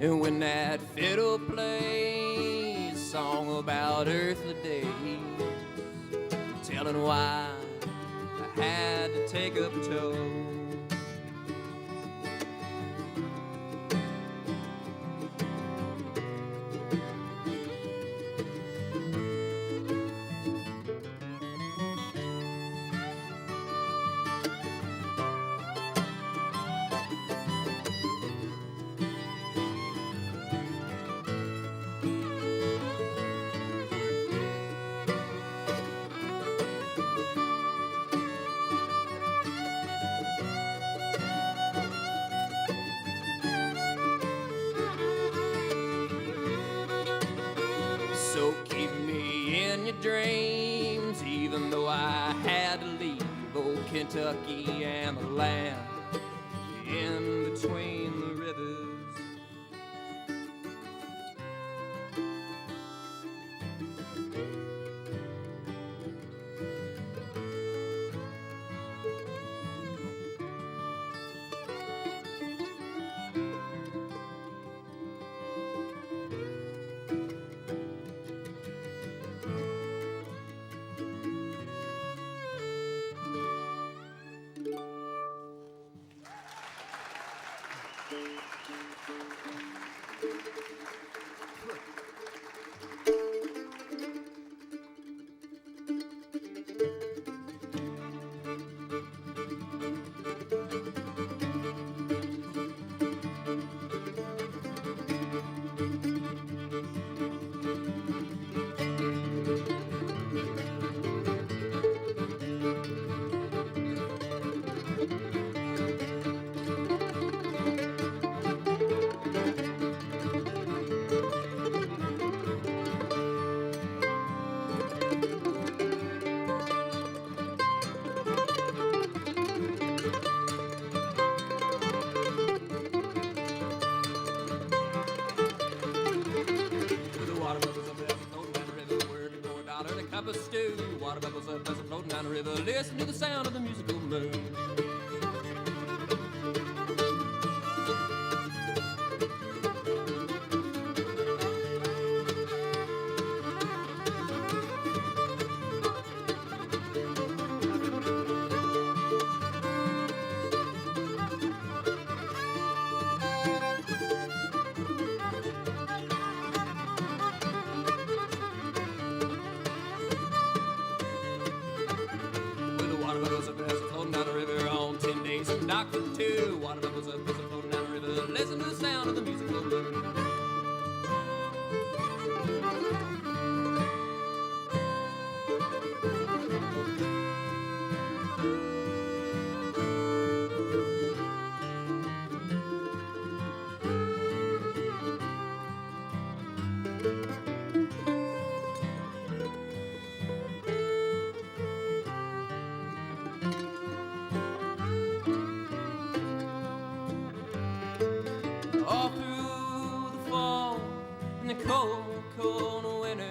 And when that fiddle plays a song about earthly days, telling why I had to take up tow. So keep me in your dreams, even though I had to leave old Kentucky and the land in between the rivers. up a stew. Water bubbles up as I'm floating down the river. Listen to the sound of the musical moon. Dock for two, water bubbles up as I'm floating down the river. Listen to the sound of the musical moon. All through the fall and the cold, cold winter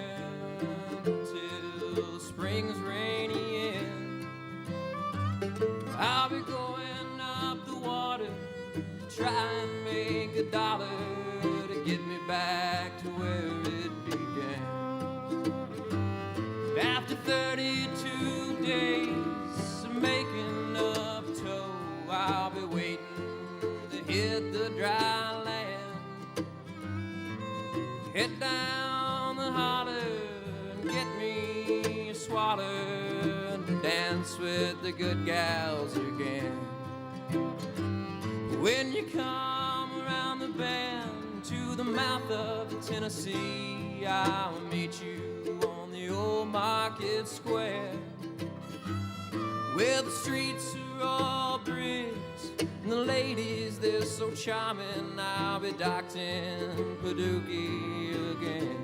till spring's rainy end, I'll be going up the water to try and make a dollar to get me back to where it began. After 32 days of making up tow, I'll be waiting to hit the dry land. Head down the holler and get me a swaller and dance with the good gals again. When you come around the bend to the mouth of the Tennessee, I'll meet you on the old market square, where the streets are all bricks and the ladies, they're so charming. I'll be docked in Paducah again,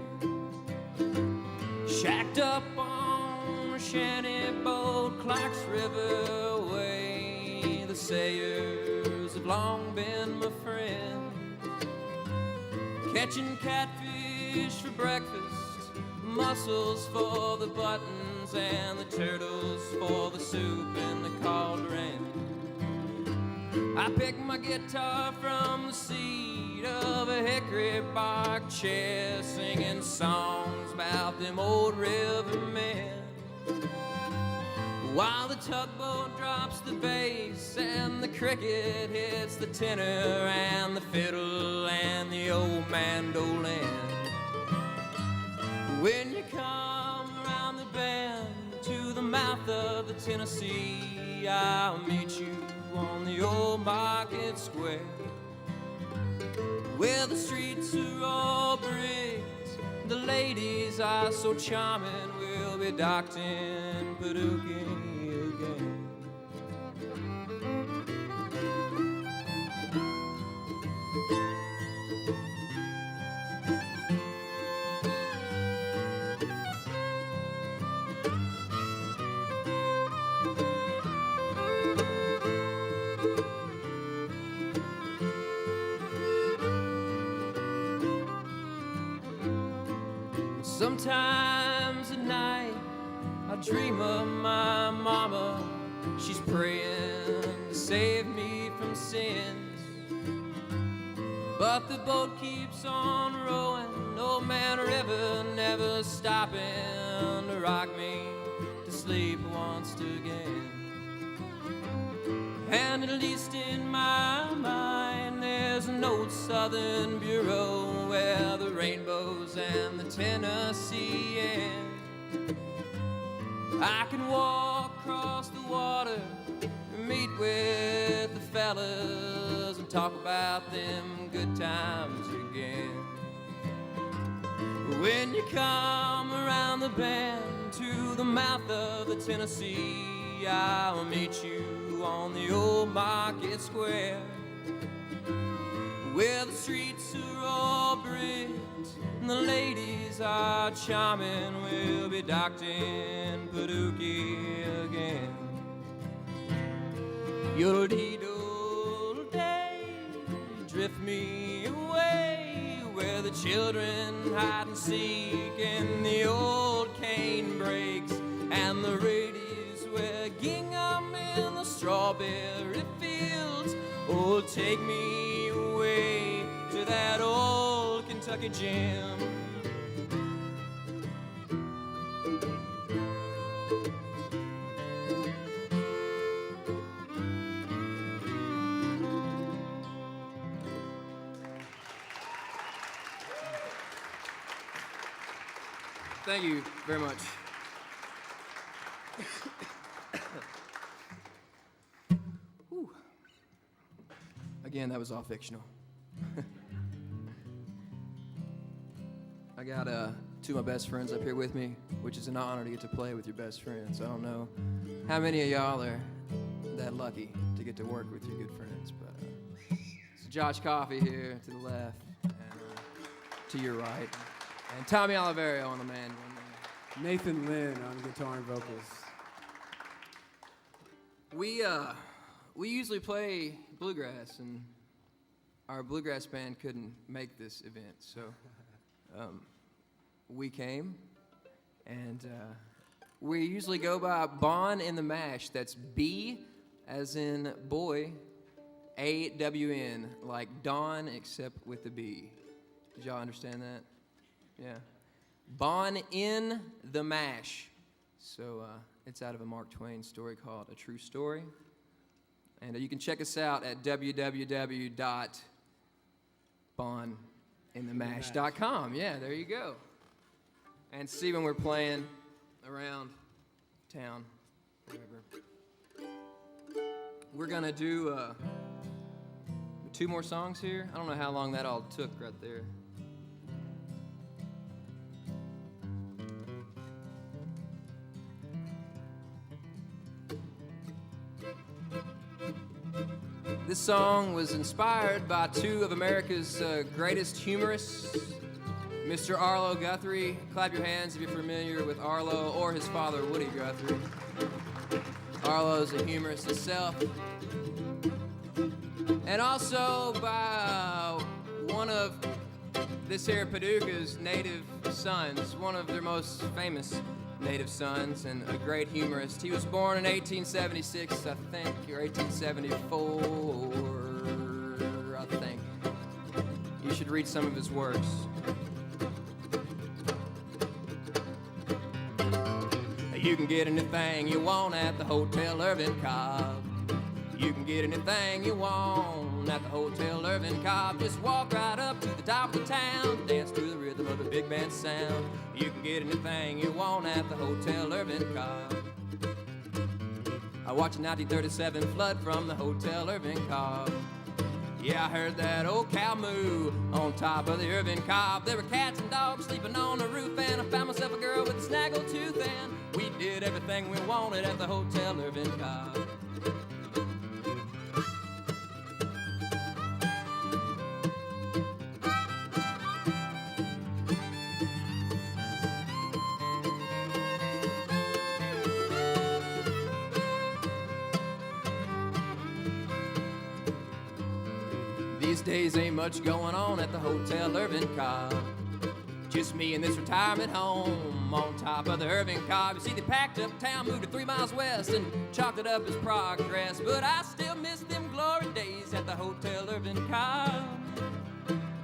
shacked up on a shanty boat, Clark's River way. The Sayers have long been my friends, catching catfish for breakfast, mussels for the buttons, and the turtles for the soup in the cauldron. I pick my guitar from the seat of a hickory bark chair, singing songs about them old rivermen, while the tugboat drops the bass and the cricket hits the tenor and the fiddle and the old mandolin. When you come around the bend to the mouth of the Tennessee, I'll meet you on the old market square, where the streets are all bricks, the ladies are so charming. We'll be docked in Paducah again. Sometimes at night I dream of my mama. She's praying to save me from sins, but the boat keeps on rowing, old man river never stopping to rock me to sleep once again. And at least in my mind there's an old southern bureau where the rainbows and the Tennessee end. I can walk across the water and meet with the fellas and talk about them good times again. When you come around the bend to the mouth of the Tennessee, I'll meet you on the old market square, where the streets are all bricks and the ladies are charming. We'll be docked in Paducah again. Yodeling-day, drift me away, where the children hide and seek and the old cane breaks take me away to that old Kentucky gym. Thank you very much. Whew. Again, that was all fictional. I got two of my best friends up here with me, which is an honor to get to play with your best friends. I don't know how many of y'all are that lucky to get to work with your good friends, but it's Josh Coffey here to the left, and to your right, and Tommy Oliverio on the mandolin. Nathan Lynn on guitar and vocals. We usually play bluegrass, and our bluegrass band couldn't make this event, so we came, and we usually go by Bon in the Mash. That's B as in boy, A-W-N, like Dawn except with the B. Did y'all understand that? Yeah. Bon in the Mash. So it's out of a Mark Twain story called A True Story. And you can check us out at www.boninthemash.com. Yeah, there you go. And see when we're playing around town, wherever. We're going to do 2 more songs here. I don't know how long that all took right there. This song was inspired by 2 of America's greatest humorists, Mr. Arlo Guthrie. Clap your hands if you're familiar with Arlo, or his father, Woody Guthrie. Arlo's a humorist himself. And also by one of this here Paducah's native sons, one of their most famous native sons, and a great humorist. He was born in 1876, I think, or 1874, I think. You should read some of his works. You can get anything you want at the Hotel Irving Cobb. You can get anything you want at the Hotel Irving Cobb. Just walk right up to the top of the town, dance to the rhythm of the big band sound. You can get anything you want at the Hotel Irving Cobb. I watched a 1937 flood from the Hotel Irving Cobb. Yeah, I heard that old cow moo on top of the Irving Cobb. There were cats and dogs sleeping on the roof, and I found myself a girl with a snaggle tooth, and we did everything we wanted at the Hotel Irving Cobb. These days ain't much going on at the Hotel Irving Cobb. Just me and this retirement home on top of the Irving Cobb. You see, they packed up town, moved to 3 miles west, and chalked it up as progress. But I still miss them glory days at the Hotel Irving Cobb.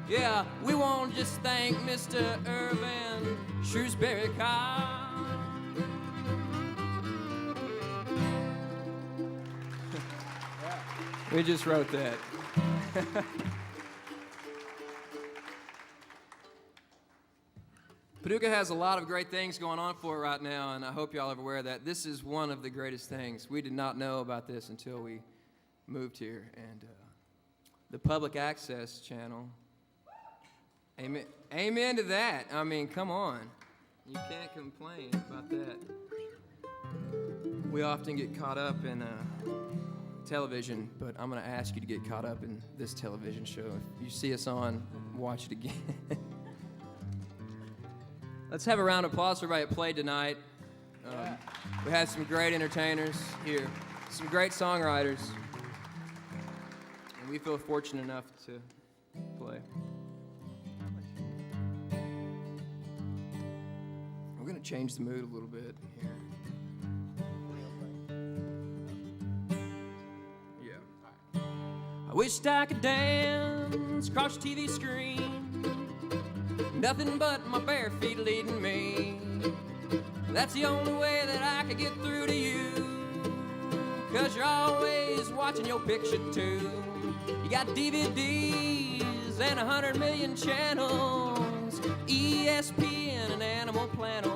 Yeah, we want to just thank Mr. Irving Shrewsbury Cobb. We just wrote that. Paducah has a lot of great things going on for it right now, and I hope y'all are aware of that. This is one of the greatest things. We did not know about this until we moved here, and the public access channel. Amen. Amen to that. I mean, come on. You can't complain about that. We often get caught up in television, but I'm going to ask you to get caught up in this television show. If you see us on, watch it again. Let's have a round of applause for everybody that played tonight. We had some great entertainers here, some great songwriters, and we feel fortunate enough to play. We're going to change the mood a little bit here. wished I could dance across your TV screen. Nothing but my bare feet leading me. That's the only way that I could get through to you. 'Cause you're always watching your picture too. You got DVDs and 100 million channels, ESPN and Animal Planet.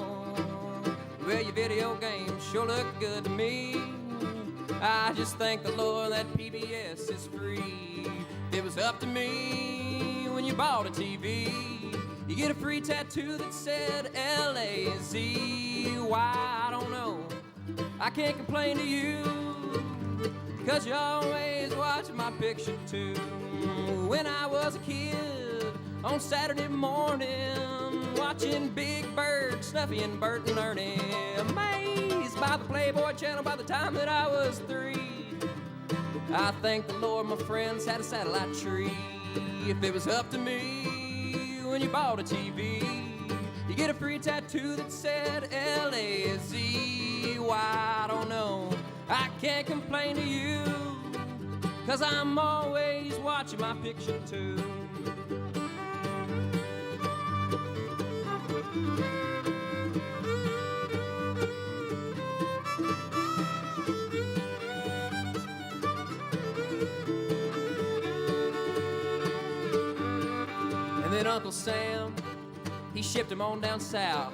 Well, your video games sure look good to me. I just thank the Lord that PBS is free. If it was up to me, when you bought a TV, you get a free tattoo that said LAZ. Why, I don't know. I can't complain to you, 'cause you always watch my picture too. When I was a kid, on Saturday morning, watching Big Bird, Snuffy, and Bert and Ernie. Amazed by the Playboy channel by the time that I was 3. I thank the Lord my friends had a satellite tree. If it was up to me, when you bought a TV, you get a free tattoo that said LAZ. Why, I don't know. I can't complain to you, 'cause I'm always watching my picture too. And then Uncle Sam, he shipped him on down south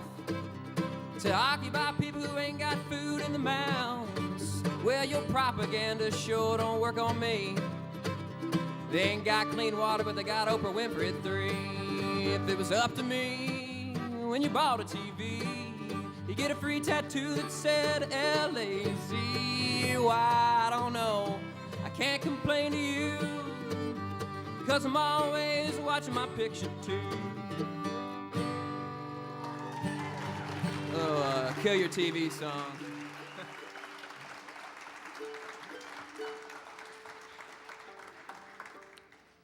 to occupy people who ain't got food in the mouths. Well, your propaganda sure don't work on me. They ain't got clean water, but they got Oprah Winfrey at 3. If it was up to me, when you bought a TV, you get a free tattoo that said LAZ. Why, I don't know. I can't complain to you, 'cause I'm always watching my picture too. Oh, kill your TV song.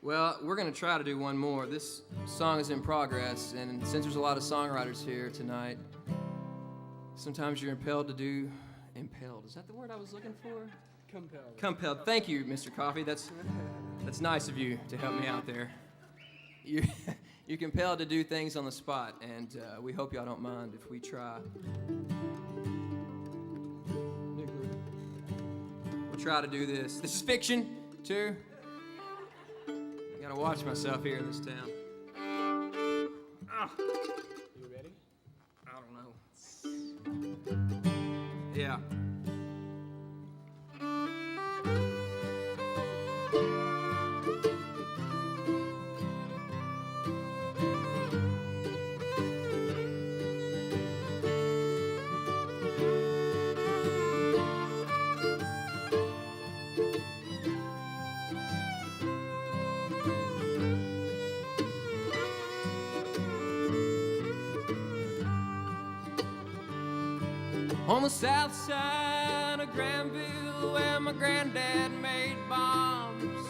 Well, we're going to try to do one more. This song is in progress, and since there's a lot of songwriters here tonight, sometimes you're impelled to do... Impelled, is that the word I was looking for? Compelled. Compelled. Thank you, Mr. Coffee. That's nice of you to help me out there. You're compelled to do things on the spot, and we hope y'all don't mind if we try. We'll try to do this. This is fiction, too. I gotta watch myself here in this town. You ready? I don't know. Yeah. On the south side of Granville, where my granddad made bombs,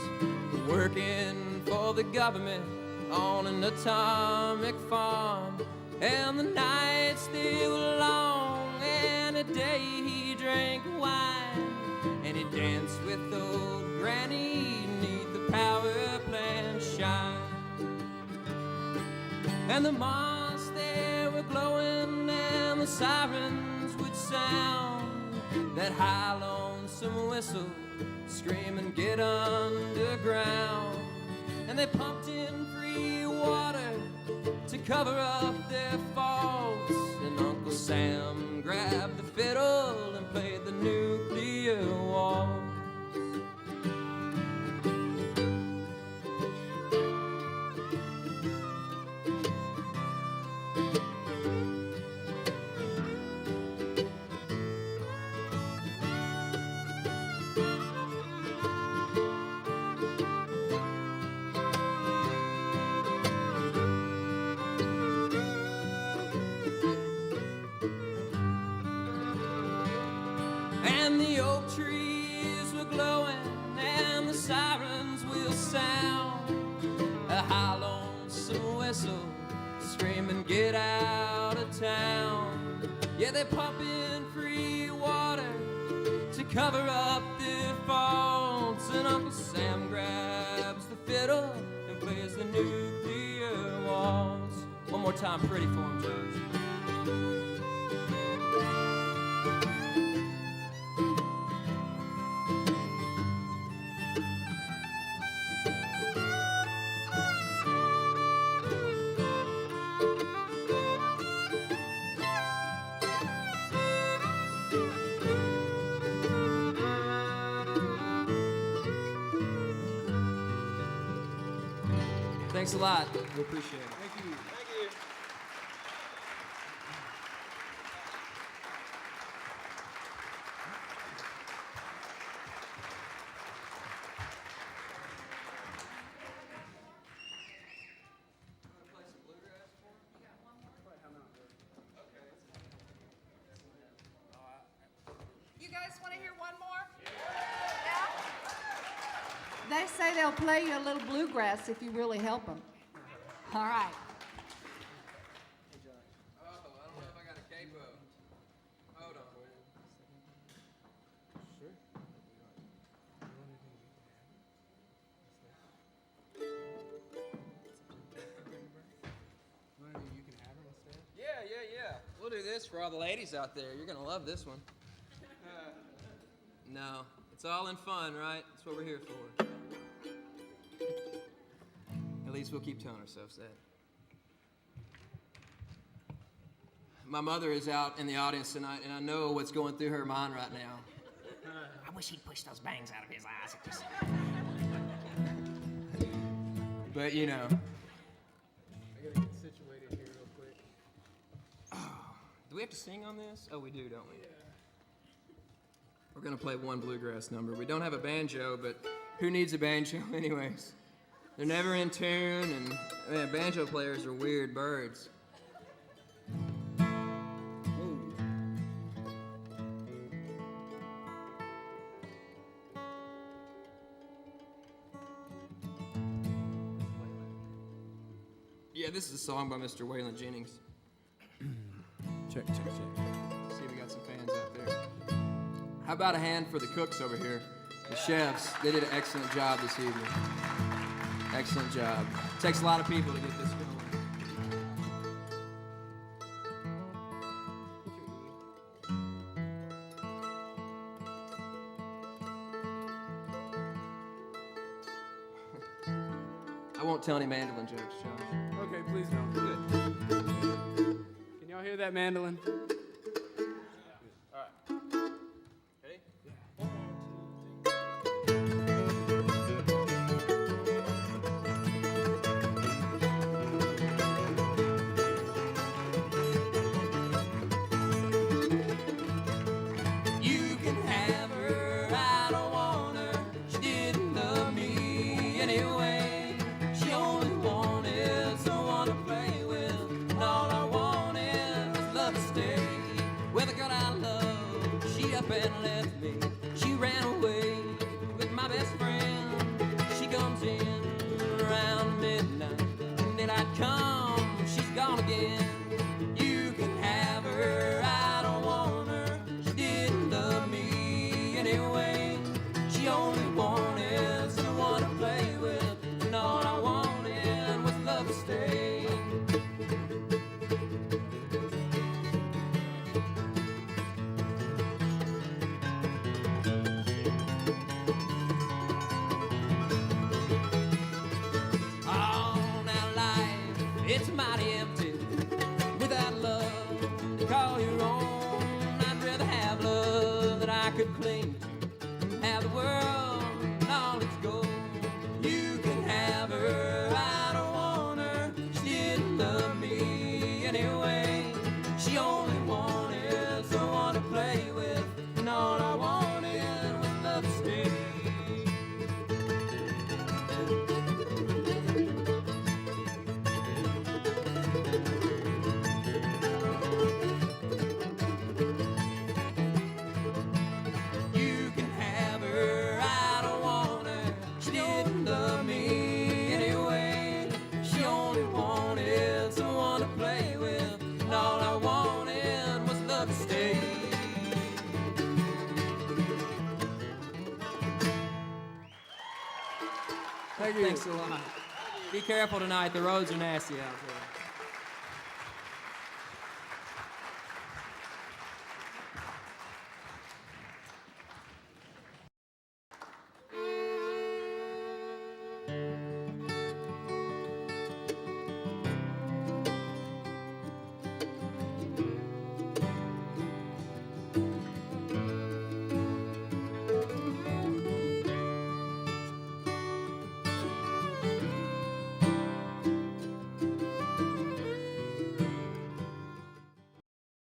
working for the government on an atomic farm. And the nights they were long, and a day he drank wine, and he danced with old Granny neath the power plant shine. And the moss they were glowing, and the sirens would sound that high lonesome whistle, screaming get underground. And they pumped in free water to cover up their faults, and Uncle Sam grabbed the fiddle and played the nuclear waltz. And the oak trees were glowing, and the sirens will sound a high lonesome whistle, screaming get out of town. Yeah, they pump in free water to cover up their faults, and Uncle Sam grabs the fiddle and plays the nuclear waltz. One more time, pretty form, Jones. Thanks a lot. We appreciate it. Thank you. You guys want to hear one more? Yeah? They say they'll play you a little bluegrass if you really help them. All right. Oh, I don't know if I got a capo. Hold on. Yeah. We'll do this for all the ladies out there. You're gonna love this one. No, it's all in fun, right? That's what we're here for. At least we'll keep telling ourselves that. My mother is out in the audience tonight, and I know what's going through her mind right now. I wish he'd push those bangs out of his eyes. But you know. I gotta get situated here real quick. Do we have to sing on this? Oh, we do, don't we? We're gonna play one bluegrass number. We don't have a banjo, but who needs a banjo anyways? They're never in tune, and man, banjo players are weird birds. Ooh. Yeah, this is a song by Mr. Waylon Jennings. Check. See, we got some fans out there. How about a hand for the cooks over here? The chefs, they did an excellent job this evening. Excellent job. Takes a lot of people to get this going. I won't tell any mandolin jokes, Josh. Okay, please don't. Good. Can y'all hear that mandolin? You can have her, I don't want her. She didn't love me anyway. She only wanted someone to play with, and all I wanted was love to stay. With a girl I love, she up and left me. She ran away with my best friend. She comes in around midnight, and daylight comes, she's gone again. You can have her, I don't want her. She didn't love me anyway. She only wanted someone to play with, and all I wanted was love to stay. Oh, now life, it's mighty empty without love to call your own. I'd rather have love that I could cling to, have the world and all its gold. You can have her, I don't want her. She didn't love me anyway. She only wanted someone to play with, and all I wanted was love to stay. You Thank you. Thanks a lot. Be careful tonight. The roads are nasty out there.